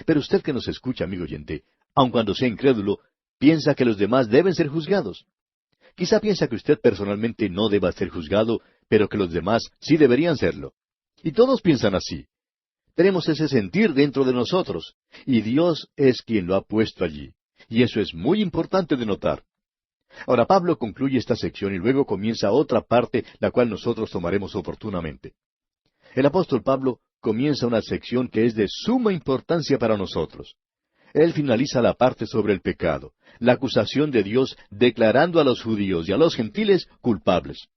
Speaker 1: Pero usted que nos escucha, amigo oyente, aun cuando sea incrédulo, piensa que los demás deben ser juzgados. Quizá piensa que usted personalmente no deba ser juzgado, pero que los demás sí deberían serlo. Y todos piensan así. Tenemos ese sentir dentro de nosotros, y Dios es quien lo ha puesto allí. Y eso es muy importante de notar. Ahora Pablo concluye esta sección y luego comienza otra parte, la cual nosotros tomaremos oportunamente. El apóstol Pablo comienza una sección que es de suma importancia para nosotros. Él finaliza la parte sobre el pecado, la acusación de Dios declarando a los judíos y a los gentiles culpables.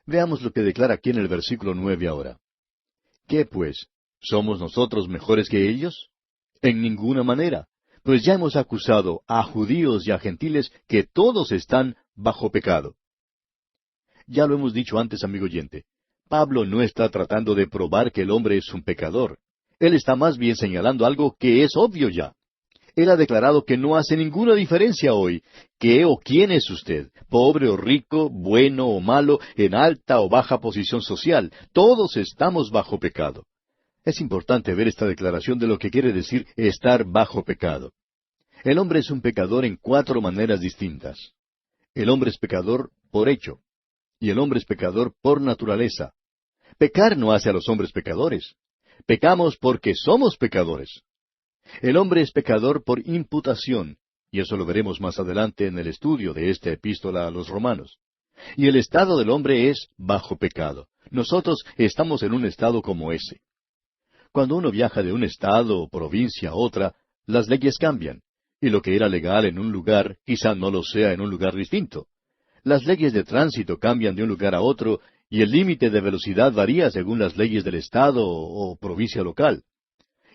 Speaker 1: Veamos lo que declara aquí en el versículo 9 ahora. ¿Qué pues? ¿Somos nosotros mejores que ellos? En ninguna manera, pues ya hemos acusado a judíos y a gentiles que todos están bajo pecado. Ya lo hemos dicho antes, amigo oyente. Pablo no está tratando de probar que el hombre es un pecador. Él está más bien señalando algo que es obvio ya. Él ha declarado que no hace ninguna diferencia hoy qué o quién es usted, pobre o rico, bueno o malo, en alta o baja posición social. Todos estamos bajo pecado. Es importante ver esta declaración de lo que quiere decir estar bajo pecado. El hombre es un pecador en 4 maneras distintas. El hombre es pecador por hecho, y el hombre es pecador por naturaleza. Pecar no hace a los hombres pecadores. Pecamos porque somos pecadores. El hombre es pecador por imputación, y eso lo veremos más adelante en el estudio de esta epístola a los Romanos. Y el estado del hombre es bajo pecado. Nosotros estamos en un estado como ese. Cuando uno viaja de un estado o provincia a otra, las leyes cambian, y lo que era legal en un lugar quizá no lo sea en un lugar distinto. Las leyes de tránsito cambian de un lugar a otro, y el límite de velocidad varía según las leyes del estado o provincia local.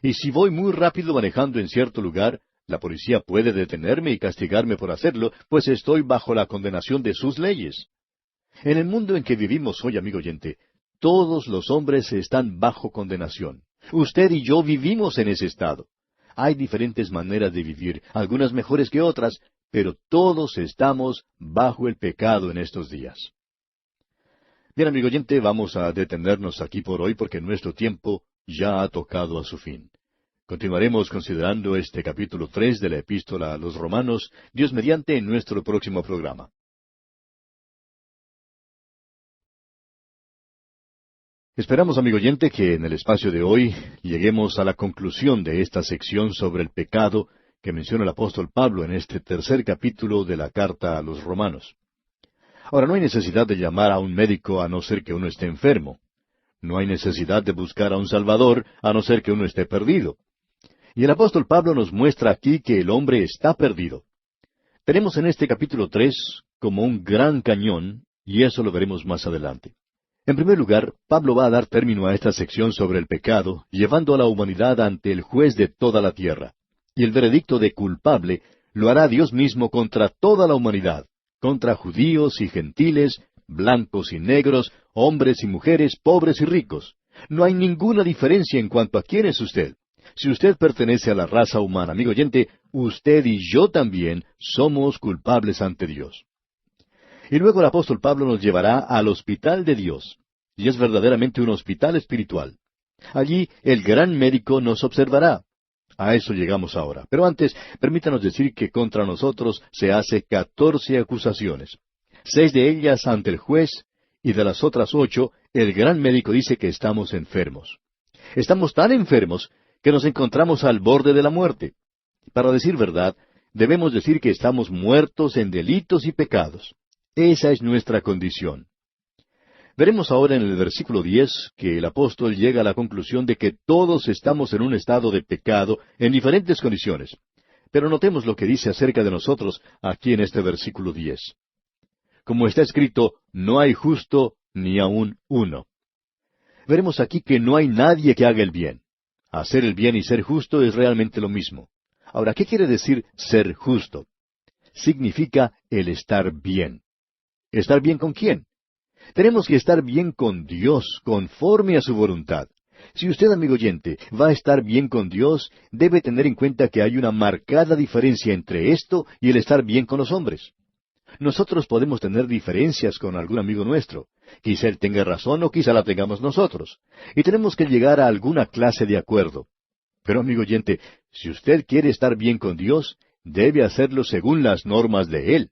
Speaker 1: Y si voy muy rápido manejando en cierto lugar, la policía puede detenerme y castigarme por hacerlo, pues estoy bajo la condenación de sus leyes. En el mundo en que vivimos hoy, amigo oyente, todos los hombres están bajo condenación. Usted y yo vivimos en ese estado. Hay diferentes maneras de vivir, algunas mejores que otras, pero todos estamos bajo el pecado en estos días. Bien, amigo oyente, vamos a detenernos aquí por hoy porque nuestro tiempo ya ha tocado a su fin. Continuaremos considerando este capítulo 3 de la Epístola a los Romanos, Dios mediante, en nuestro próximo programa. Esperamos, amigo oyente, que en el espacio de hoy lleguemos a la conclusión de esta sección sobre el pecado que menciona el apóstol Pablo en este 3 capítulo de la carta a los Romanos. Ahora, no hay necesidad de llamar a un médico a no ser que uno esté enfermo. No hay necesidad de buscar a un Salvador a no ser que uno esté perdido. Y el apóstol Pablo nos muestra aquí que el hombre está perdido. Tenemos en este capítulo 3 como un gran cañón, y eso lo veremos más adelante. En primer lugar, Pablo va a dar término a esta sección sobre el pecado, llevando a la humanidad ante el juez de toda la tierra. Y el veredicto de culpable lo hará Dios mismo contra toda la humanidad, contra judíos y gentiles, blancos y negros, hombres y mujeres, pobres y ricos. No hay ninguna diferencia en cuanto a quién es usted. Si usted pertenece a la raza humana, amigo oyente, usted y yo también somos culpables ante Dios. Y luego el apóstol Pablo nos llevará al hospital de Dios. Y es verdaderamente un hospital espiritual. Allí el gran médico nos observará. A eso llegamos ahora. Pero antes, permítanos decir que contra nosotros se hace 14 acusaciones. 6 de ellas ante el juez, y de las otras 8, el gran médico dice que estamos enfermos. Estamos tan enfermos que nos encontramos al borde de la muerte. Para decir verdad, debemos decir que estamos muertos en delitos y pecados. Esa es nuestra condición. Veremos ahora en el versículo 10 que el apóstol llega a la conclusión de que todos estamos en un estado de pecado en diferentes condiciones. Pero notemos lo que dice acerca de nosotros aquí en este versículo 10. Como está escrito, no hay justo ni aun uno. Veremos aquí que no hay nadie que haga el bien. Hacer el bien y ser justo es realmente lo mismo. Ahora, ¿qué quiere decir ser justo? Significa el estar bien. ¿Estar bien con quién? Tenemos que estar bien con Dios, conforme a su voluntad. Si usted, amigo oyente, va a estar bien con Dios, debe tener en cuenta que hay una marcada diferencia entre esto y el estar bien con los hombres. Nosotros podemos tener diferencias con algún amigo nuestro. Quizá él tenga razón o quizá la tengamos nosotros. Y tenemos que llegar a alguna clase de acuerdo. Pero, amigo oyente, si usted quiere estar bien con Dios, debe hacerlo según las normas de Él.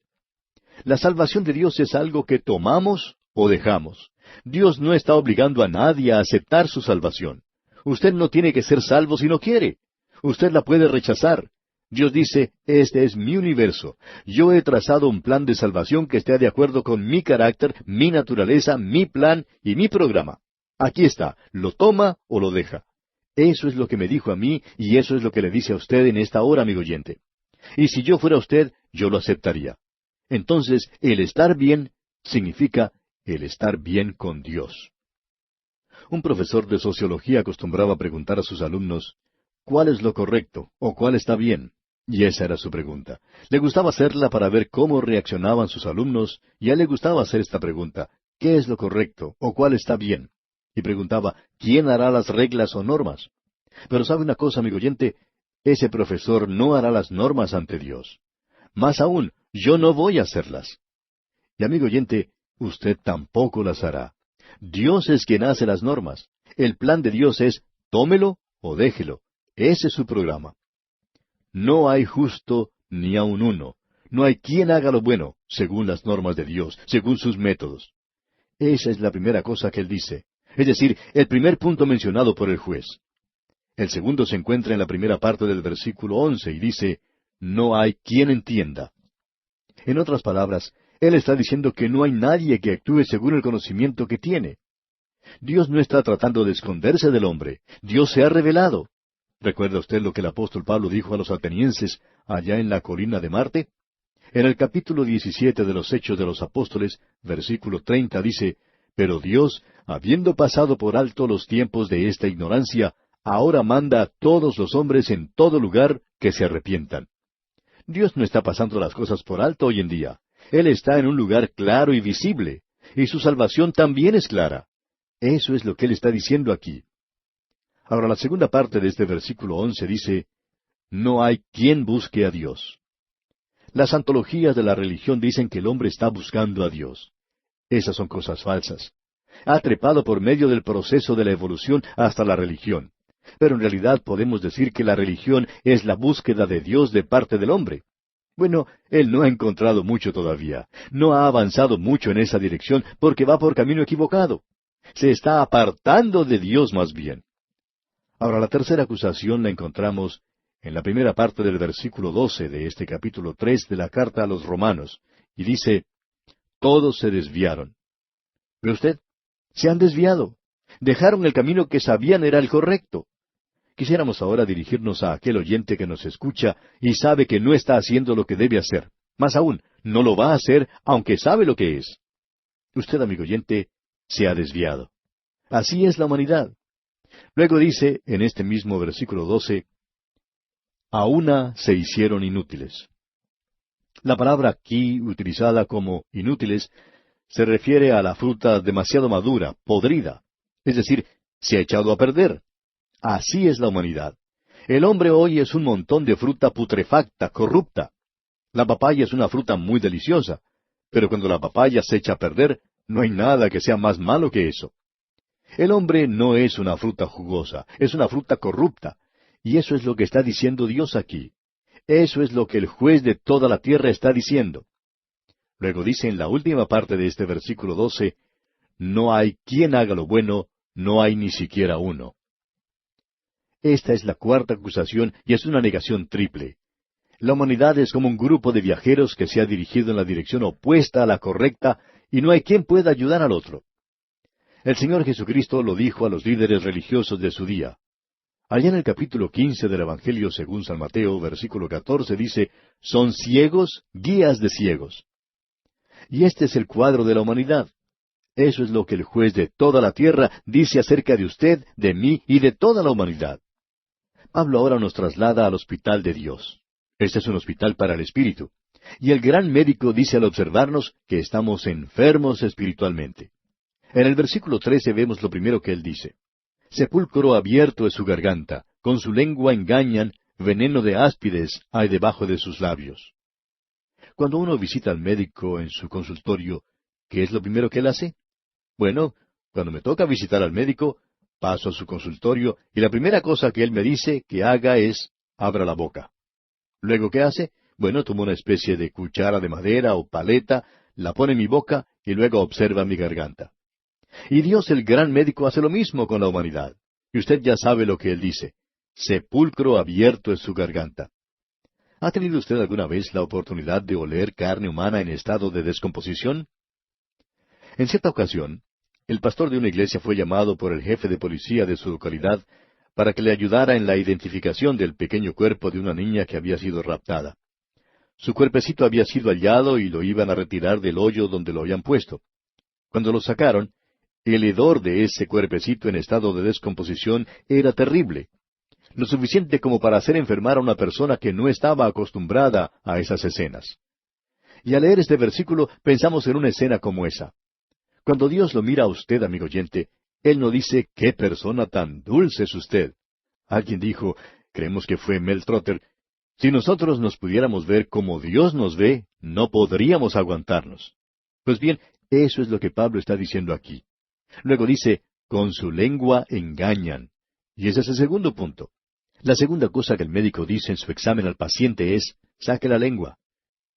Speaker 1: La salvación de Dios es algo que tomamos o dejamos. Dios no está obligando a nadie a aceptar su salvación. Usted no tiene que ser salvo si no quiere. Usted la puede rechazar. Dios dice, este es mi universo. Yo he trazado un plan de salvación que esté de acuerdo con mi carácter, mi naturaleza, mi plan y mi programa. Aquí está, lo toma o lo deja. Eso es lo que me dijo a mí y eso es lo que le dice a usted en esta hora, amigo oyente. Y si yo fuera usted, yo lo aceptaría. Entonces, el estar bien significa el estar bien con Dios. Un profesor de sociología acostumbraba preguntar a sus alumnos, ¿cuál es lo correcto o cuál está bien? Y esa era su pregunta. Le gustaba hacerla para ver cómo reaccionaban sus alumnos, y a él le gustaba hacer esta pregunta, ¿qué es lo correcto o cuál está bien? Y preguntaba, ¿quién hará las reglas o normas? Pero ¿sabe una cosa, amigo oyente? Ese profesor no hará las normas ante Dios. Más aún, yo no voy a hacerlas. Y amigo oyente, usted tampoco las hará. Dios es quien hace las normas. El plan de Dios es, tómelo o déjelo. Ese es su programa. No hay justo ni aun uno. No hay quien haga lo bueno, según las normas de Dios, según sus métodos. Esa es la primera cosa que él dice. Es decir, el primer punto mencionado por el juez. El segundo se encuentra en la primera parte del versículo 11 y dice, no hay quien entienda. En otras palabras, él está diciendo que no hay nadie que actúe según el conocimiento que tiene. Dios no está tratando de esconderse del hombre. Dios se ha revelado. ¿Recuerda usted lo que el apóstol Pablo dijo a los atenienses allá en la colina de Marte? En el capítulo 17 de los Hechos de los Apóstoles, versículo 30 dice, pero Dios, habiendo pasado por alto los tiempos de esta ignorancia, ahora manda a todos los hombres en todo lugar que se arrepientan. Dios no está pasando las cosas por alto hoy en día. Él está en un lugar claro y visible, y su salvación también es clara. Eso es lo que Él está diciendo aquí. Ahora, la segunda parte de este versículo 11 dice, no hay quien busque a Dios. Las antologías de la religión dicen que el hombre está buscando a Dios. Esas son cosas falsas. Ha trepado por medio del proceso de la evolución hasta la religión. Pero en realidad podemos decir que la religión es la búsqueda de Dios de parte del hombre. Bueno, él no ha encontrado mucho todavía. No ha avanzado mucho en esa dirección porque va por camino equivocado. Se está apartando de Dios más bien. Ahora, la tercera acusación la encontramos en la primera parte del versículo 12 de este capítulo 3 de la carta a los Romanos, y dice, todos se desviaron. ¿Ve usted? Se han desviado. Dejaron el camino que sabían era el correcto. Quisiéramos ahora dirigirnos a aquel oyente que nos escucha y sabe que no está haciendo lo que debe hacer. Más aún, no lo va a hacer aunque sabe lo que es. Usted, amigo oyente, se ha desviado. Así es la humanidad. Luego dice, en este mismo versículo 12, a una se hicieron inútiles. La palabra aquí, utilizada como inútiles, se refiere a la fruta demasiado madura, podrida. Es decir, se ha echado a perder. Así es la humanidad. El hombre hoy es un montón de fruta putrefacta, corrupta. La papaya es una fruta muy deliciosa, pero cuando la papaya se echa a perder, no hay nada que sea más malo que eso. El hombre no es una fruta jugosa, es una fruta corrupta. Y eso es lo que está diciendo Dios aquí. Eso es lo que el juez de toda la tierra está diciendo. Luego dice en la última parte de este versículo 12, no hay quien haga lo bueno, no hay ni siquiera uno. Esta es la cuarta acusación y es una negación triple. La humanidad es como un grupo de viajeros que se ha dirigido en la dirección opuesta a la correcta y no hay quien pueda ayudar al otro. El Señor Jesucristo lo dijo a los líderes religiosos de su día. Allá en el capítulo 15 del Evangelio según San Mateo, versículo 14, dice, son ciegos, guías de ciegos. Y este es el cuadro de la humanidad. Eso es lo que el juez de toda la tierra dice acerca de usted, de mí y de toda la humanidad. Pablo ahora nos traslada al hospital de Dios. Este es un hospital para el espíritu. Y el gran médico dice al observarnos que estamos enfermos espiritualmente. En el versículo 13 vemos lo primero que él dice. Sepulcro abierto es su garganta, con su lengua engañan, veneno de áspides hay debajo de sus labios. Cuando uno visita al médico en su consultorio, ¿qué es lo primero que él hace? Bueno, cuando me toca visitar al médico, paso a su consultorio y la primera cosa que él me dice que haga es, abra la boca. Luego, ¿qué hace? Bueno, toma una especie de cuchara de madera o paleta, la pone en mi boca y luego observa mi garganta. Y Dios, el gran médico, hace lo mismo con la humanidad. Y usted ya sabe lo que Él dice. Sepulcro abierto es su garganta. ¿Ha tenido usted alguna vez la oportunidad de oler carne humana en estado de descomposición? En cierta ocasión, el pastor de una iglesia fue llamado por el jefe de policía de su localidad para que le ayudara en la identificación del pequeño cuerpo de una niña que había sido raptada. Su cuerpecito había sido hallado y lo iban a retirar del hoyo donde lo habían puesto. Cuando lo sacaron, el hedor de ese cuerpecito en estado de descomposición era terrible, lo suficiente como para hacer enfermar a una persona que no estaba acostumbrada a esas escenas. Y al leer este versículo pensamos en una escena como esa. Cuando Dios lo mira a usted, amigo oyente, Él no dice, ¡qué persona tan dulce es usted! Alguien dijo, creemos que fue Mel Trotter, si nosotros nos pudiéramos ver como Dios nos ve, no podríamos aguantarnos. Pues bien, eso es lo que Pablo está diciendo aquí. Luego dice, con su lengua engañan. Y ese es el segundo punto. La segunda cosa que el médico dice en su examen al paciente es, saque la lengua.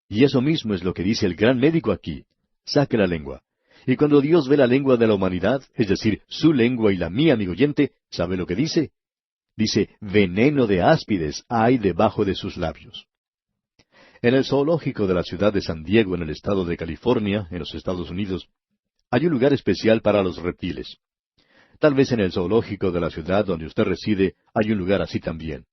Speaker 1: Y eso mismo es lo que dice el gran médico aquí, saque la lengua. Y cuando Dios ve la lengua de la humanidad, es decir, su lengua y la mía, amigo oyente, ¿sabe lo que dice? Dice, veneno de áspides hay debajo de sus labios. En el zoológico de la ciudad de San Diego, en el estado de California, en los Estados Unidos, hay un lugar especial para los reptiles. Tal vez en el zoológico de la ciudad donde usted reside hay un lugar así también.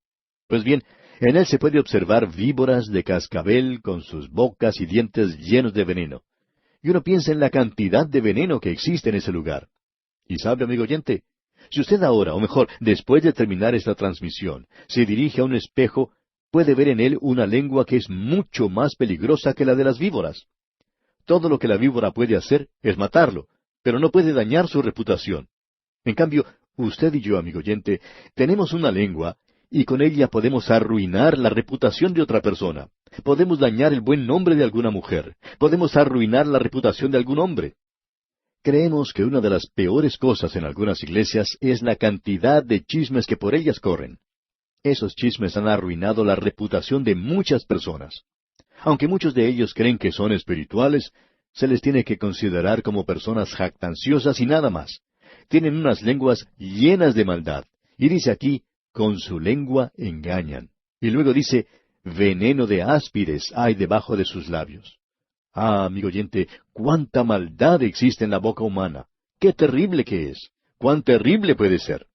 Speaker 1: Pues bien, en él se puede observar víboras de cascabel con sus bocas y dientes llenos de veneno. Y uno piensa en la cantidad de veneno que existe en ese lugar. Y sabe, amigo oyente, si usted ahora, o mejor, después de terminar esta transmisión, se dirige a un espejo, puede ver en él una lengua que es mucho más peligrosa que la de las víboras. Todo lo que la víbora puede hacer es matarlo, pero no puede dañar su reputación. En cambio, usted y yo, amigo oyente, tenemos una lengua y con ella podemos arruinar la reputación de otra persona. Podemos dañar el buen nombre de alguna mujer. Podemos arruinar la reputación de algún hombre. Creemos que una de las peores cosas en algunas iglesias es la cantidad de chismes que por ellas corren. Esos chismes han arruinado la reputación de muchas personas. Aunque muchos de ellos creen que son espirituales, se les tiene que considerar como personas jactanciosas y nada más. Tienen unas lenguas llenas de maldad. Y dice aquí, con su lengua engañan. Y luego dice, veneno de áspides hay debajo de sus labios. Ah, amigo oyente, cuánta maldad existe en la boca humana. Qué terrible que es. Cuán terrible puede ser.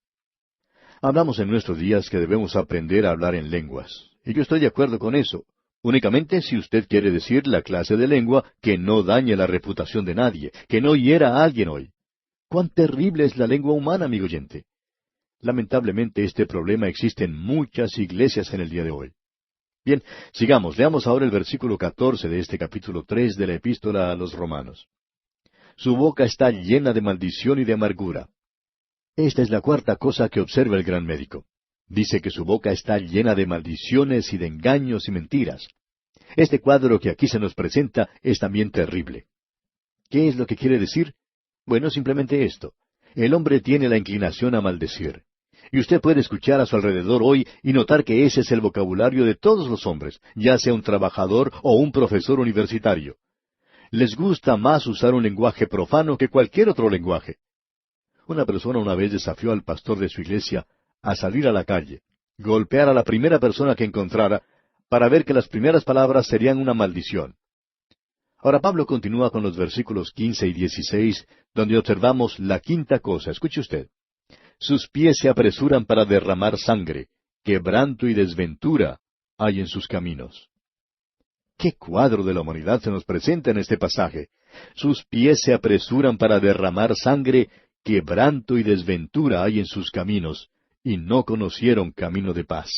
Speaker 1: Hablamos en nuestros días que debemos aprender a hablar en lenguas. Y yo estoy de acuerdo con eso. Únicamente si usted quiere decir la clase de lengua que no dañe la reputación de nadie, que no hiera a alguien hoy. ¡Cuán terrible es la lengua humana, amigo oyente! Lamentablemente este problema existe en muchas iglesias en el día de hoy. Bien, sigamos, leamos ahora el versículo 14 de este capítulo 3 de la Epístola a los Romanos. Su boca está llena de maldición y de amargura. Esta es la cuarta cosa que observa el gran médico. Dice que su boca está llena de maldiciones y de engaños y mentiras. Este cuadro que aquí se nos presenta es también terrible. ¿Qué es lo que quiere decir? Bueno, simplemente esto. El hombre tiene la inclinación a maldecir. Y usted puede escuchar a su alrededor hoy y notar que ese es el vocabulario de todos los hombres, ya sea un trabajador o un profesor universitario. Les gusta más usar un lenguaje profano que cualquier otro lenguaje. Una persona una vez desafió al pastor de su iglesia a salir a la calle, golpear a la primera persona que encontrara, para ver que las primeras palabras serían una maldición. Ahora Pablo continúa con los versículos 15 y 16, donde observamos la quinta cosa. Escuche usted. Sus pies se apresuran para derramar sangre, quebranto y desventura hay en sus caminos. ¿Qué cuadro de la humanidad se nos presenta en este pasaje? Sus pies se apresuran para derramar sangre, quebranto y desventura hay en sus caminos, y no conocieron camino de paz.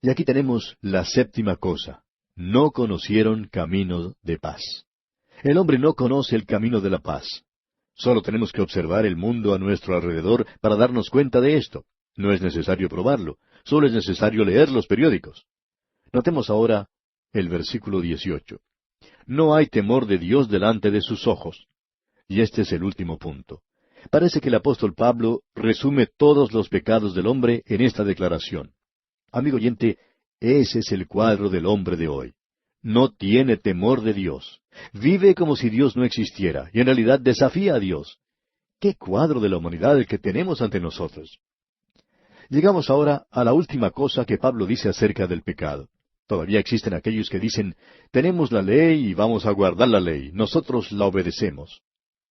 Speaker 1: Y aquí tenemos la séptima cosa. No conocieron camino de paz. El hombre no conoce el camino de la paz. Solo tenemos que observar el mundo a nuestro alrededor para darnos cuenta de esto. No es necesario probarlo, solo es necesario leer los periódicos. Notemos ahora el versículo 18. No hay temor de Dios delante de sus ojos. Y este es el último punto. Parece que el apóstol Pablo resume todos los pecados del hombre en esta declaración. Amigo oyente, ese es el cuadro del hombre de hoy. No tiene temor de Dios. Vive como si Dios no existiera, y en realidad desafía a Dios. ¡Qué cuadro de la humanidad el que tenemos ante nosotros! Llegamos ahora a la última cosa que Pablo dice acerca del pecado. Todavía existen aquellos que dicen, tenemos la ley y vamos a guardar la ley, nosotros la obedecemos.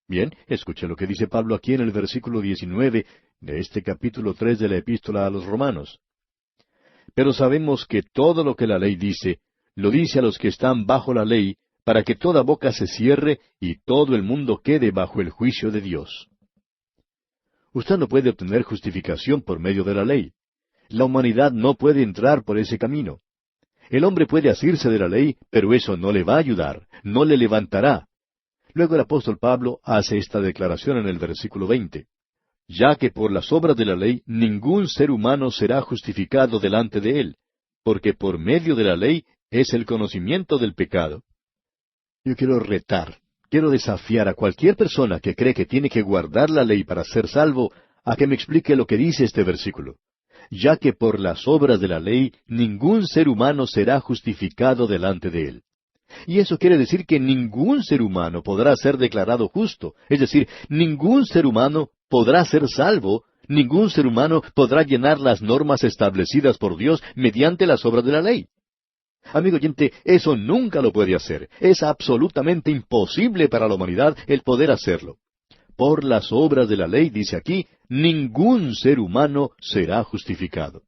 Speaker 1: Bien, escuche lo que dice Pablo aquí en el versículo 19 de este capítulo 3 de la Epístola a los Romanos. Pero sabemos que todo lo que la ley dice, lo dice a los que están bajo la ley, para que toda boca se cierre y todo el mundo quede bajo el juicio de Dios. Usted no puede obtener justificación por medio de la ley. La humanidad no puede entrar por ese camino. El hombre puede asirse de la ley, pero eso no le va a ayudar, no le levantará. Luego el apóstol Pablo hace esta declaración en el versículo 20. Ya que por las obras de la ley ningún ser humano será justificado delante de él, porque por medio de la ley es el conocimiento del pecado. Yo quiero retar, quiero desafiar a cualquier persona que cree que tiene que guardar la ley para ser salvo, a que me explique lo que dice este versículo. Ya que por las obras de la ley ningún ser humano será justificado delante de él. Y eso quiere decir que ningún ser humano podrá ser declarado justo, es decir, ningún ser humano podrá ser salvo, ningún ser humano podrá llenar las normas establecidas por Dios mediante las obras de la ley. Amigo oyente, eso nunca lo puede hacer. Es absolutamente imposible para la humanidad el poder hacerlo. Por las obras de la ley, dice aquí, ningún ser humano será justificado.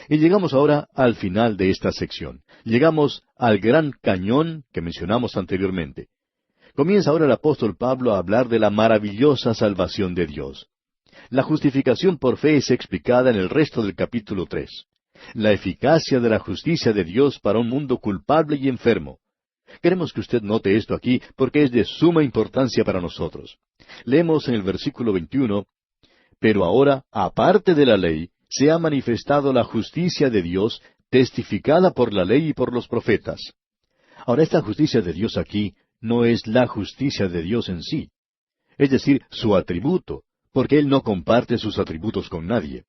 Speaker 1: Y llegamos ahora al final de esta sección. Llegamos al gran cañón que mencionamos anteriormente. Comienza ahora el apóstol Pablo a hablar de la maravillosa salvación de Dios. La justificación por fe es explicada en el resto del capítulo 3. La eficacia de la justicia de Dios para un mundo culpable y enfermo. Queremos que usted note esto aquí porque es de suma importancia para nosotros. Leemos en el versículo 21, pero ahora, aparte de la ley, se ha manifestado la justicia de Dios, testificada por la ley y por los profetas. Ahora, esta justicia de Dios aquí no es la justicia de Dios en sí, es decir, su atributo, porque Él no comparte sus atributos con nadie.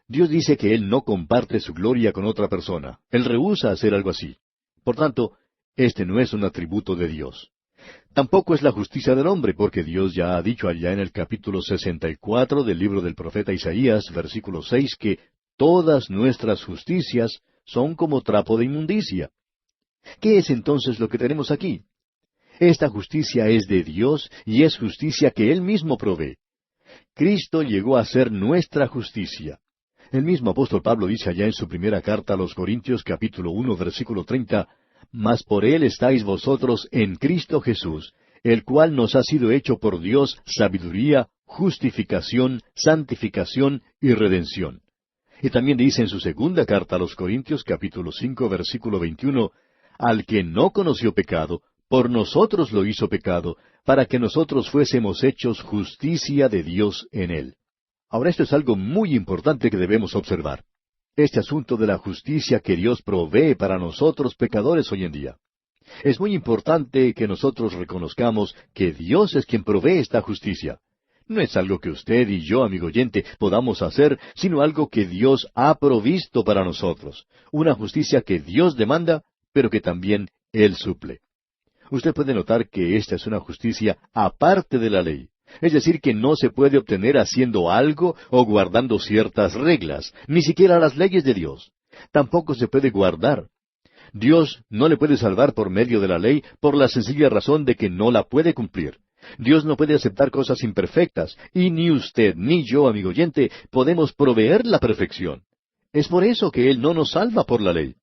Speaker 1: Dios dice que Él no comparte su gloria con otra persona. Él rehúsa hacer algo así. Por tanto, este no es un atributo de Dios. Tampoco es la justicia del hombre, porque Dios ya ha dicho allá en el capítulo 64 del libro del profeta Isaías, versículo 6, que todas nuestras justicias son como trapo de inmundicia. ¿Qué es entonces lo que tenemos aquí? Esta justicia es de Dios y es justicia que Él mismo provee. Cristo llegó a ser nuestra justicia. El mismo apóstol Pablo dice allá en su primera carta a los Corintios, capítulo 1, versículo 30, mas por Él estáis vosotros en Cristo Jesús, el cual nos ha sido hecho por Dios sabiduría, justificación, santificación y redención. Y también dice en su segunda carta a los Corintios, capítulo 5, versículo 21, al que no conoció pecado, por nosotros lo hizo pecado, para que nosotros fuésemos hechos justicia de Dios en Él. Ahora esto es algo muy importante que debemos observar. Este asunto de la justicia que Dios provee para nosotros pecadores hoy en día. Es muy importante que nosotros reconozcamos que Dios es quien provee esta justicia. No es algo que usted y yo, amigo oyente, podamos hacer, sino algo que Dios ha provisto para nosotros. Una justicia que Dios demanda, pero que también Él suple. Usted puede notar que esta es una justicia aparte de la ley. Es decir, que no se puede obtener haciendo algo o guardando ciertas reglas, ni siquiera las leyes de Dios. Tampoco se puede guardar. Dios no le puede salvar por medio de la ley por la sencilla razón de que no la puede cumplir. Dios no puede aceptar cosas imperfectas, y ni usted ni yo, amigo oyente, podemos proveer la perfección. Es por eso que Él no nos salva por la ley.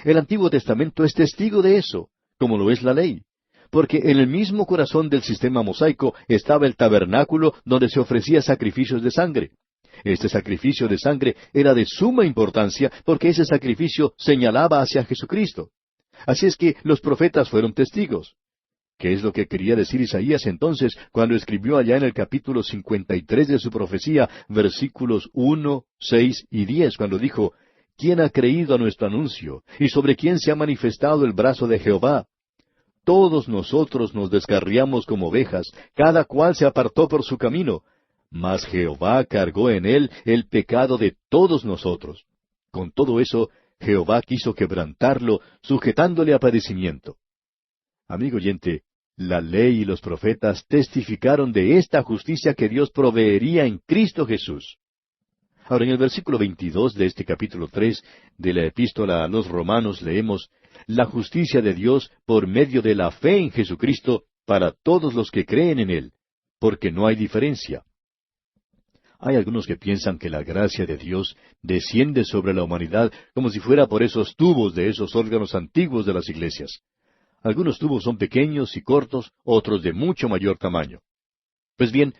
Speaker 1: El Antiguo Testamento es testigo de eso, como lo es la ley. Porque en el mismo corazón del sistema mosaico estaba el tabernáculo donde se ofrecía sacrificios de sangre. Este sacrificio de sangre era de suma importancia porque ese sacrificio señalaba hacia Jesucristo. Así es que los profetas fueron testigos. ¿Qué es lo que quería decir Isaías entonces cuando escribió allá en el capítulo 53 de su profecía, versículos 1, 6 y 10, cuando dijo, ¿quién ha creído a nuestro anuncio? ¿Y sobre quién se ha manifestado el brazo de Jehová? Todos nosotros nos descarriamos como ovejas, cada cual se apartó por su camino, mas Jehová cargó en él el pecado de todos nosotros. Con todo eso, Jehová quiso quebrantarlo, sujetándole a padecimiento. Amigo oyente, la ley y los profetas testificaron de esta justicia que Dios proveería en Cristo Jesús. Ahora, en el versículo 22 de este capítulo 3 de la epístola a los Romanos leemos, la justicia de Dios por medio de la fe en Jesucristo para todos los que creen en Él, porque no hay diferencia. Hay algunos que piensan que la gracia de Dios desciende sobre la humanidad como si fuera por esos tubos de esos órganos antiguos de las iglesias. Algunos tubos son pequeños y cortos, otros de mucho mayor tamaño. Pues bien,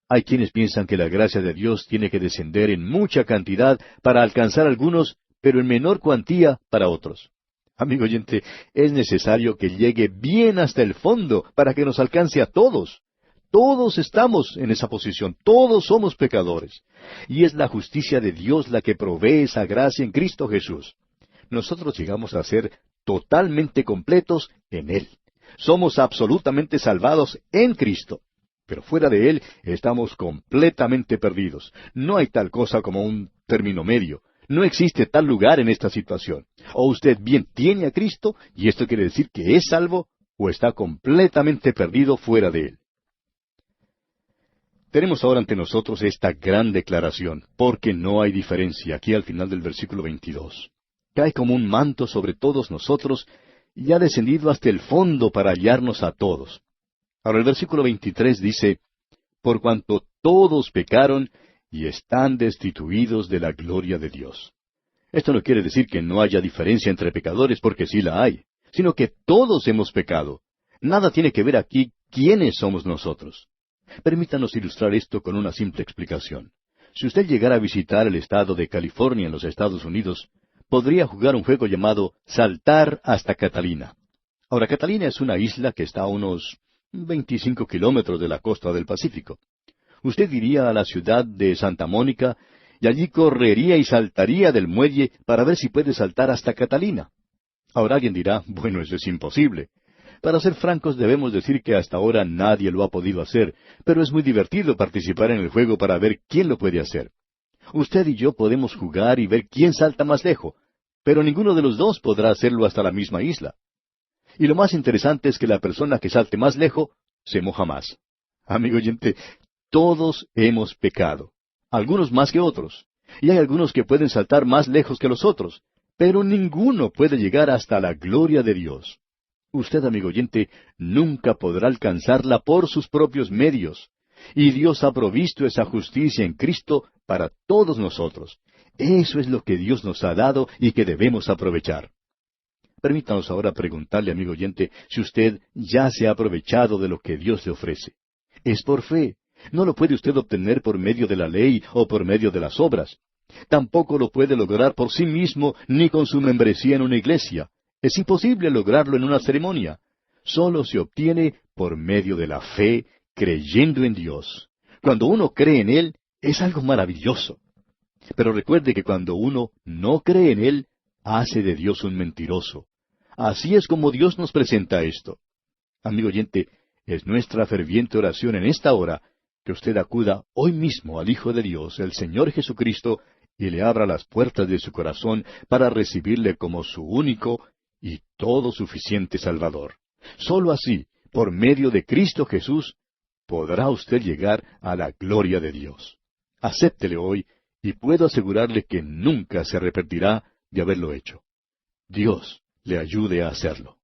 Speaker 1: hay quienes piensan que la gracia de Dios tiene que descender en mucha cantidad para alcanzar a algunos, pero en menor cuantía para otros. Amigo oyente, es necesario que llegue bien hasta el fondo para que nos alcance a todos. Todos estamos en esa posición, todos somos pecadores. Y es la justicia de Dios la que provee esa gracia en Cristo Jesús. Nosotros llegamos a ser totalmente completos en Él. Somos absolutamente salvados en Cristo. Pero fuera de Él estamos completamente perdidos. No hay tal cosa como un término medio. No existe tal lugar en esta situación. O usted bien tiene a Cristo, y esto quiere decir que es salvo, o está completamente perdido fuera de Él. Tenemos ahora ante nosotros esta gran declaración, porque no hay diferencia, aquí al final del versículo 22. Cae como un manto sobre todos nosotros y ha descendido hasta el fondo para hallarnos a todos. Ahora el versículo 23 dice, por cuanto todos pecaron y están destituidos de la gloria de Dios. Esto no quiere decir que no haya diferencia entre pecadores, porque sí la hay, sino que todos hemos pecado. Nada tiene que ver aquí quiénes somos nosotros. Permítanos ilustrar esto con una simple explicación. Si usted llegara a visitar el estado de California en los Estados Unidos, podría jugar un juego llamado Saltar hasta Catalina. Ahora, Catalina es una isla que está a unos 25 kilómetros de la costa del Pacífico. Usted iría a la ciudad de Santa Mónica y allí correría y saltaría del muelle para ver si puede saltar hasta Catalina. Ahora alguien dirá, bueno, eso es imposible. Para ser francos debemos decir que hasta ahora nadie lo ha podido hacer, pero es muy divertido participar en el juego para ver quién lo puede hacer. Usted y yo podemos jugar y ver quién salta más lejos, pero ninguno de los dos podrá hacerlo hasta la misma isla. Y lo más interesante es que la persona que salte más lejos se moja más. Amigo oyente, todos hemos pecado, algunos más que otros, y hay algunos que pueden saltar más lejos que los otros, pero ninguno puede llegar hasta la gloria de Dios. Usted, amigo oyente, nunca podrá alcanzarla por sus propios medios. Y Dios ha provisto esa justicia en Cristo para todos nosotros. Eso es lo que Dios nos ha dado y que debemos aprovechar. Permítanos ahora preguntarle, amigo oyente, si usted ya se ha aprovechado de lo que Dios le ofrece. Es por fe. No lo puede usted obtener por medio de la ley o por medio de las obras. Tampoco lo puede lograr por sí mismo ni con su membresía en una iglesia. Es imposible lograrlo en una ceremonia. Solo se obtiene por medio de la fe, creyendo en Dios. Cuando uno cree en Él, es algo maravilloso. Pero recuerde que cuando uno no cree en Él, hace de Dios un mentiroso. Así es como Dios nos presenta esto. Amigo oyente, es nuestra ferviente oración en esta hora que usted acuda hoy mismo al Hijo de Dios, el Señor Jesucristo, y le abra las puertas de su corazón para recibirle como su único y todo suficiente Salvador. Sólo así, por medio de Cristo Jesús, podrá usted llegar a la gloria de Dios. Acéptele hoy, y puedo asegurarle que nunca se arrepentirá de haberlo hecho. Dios le ayude a hacerlo.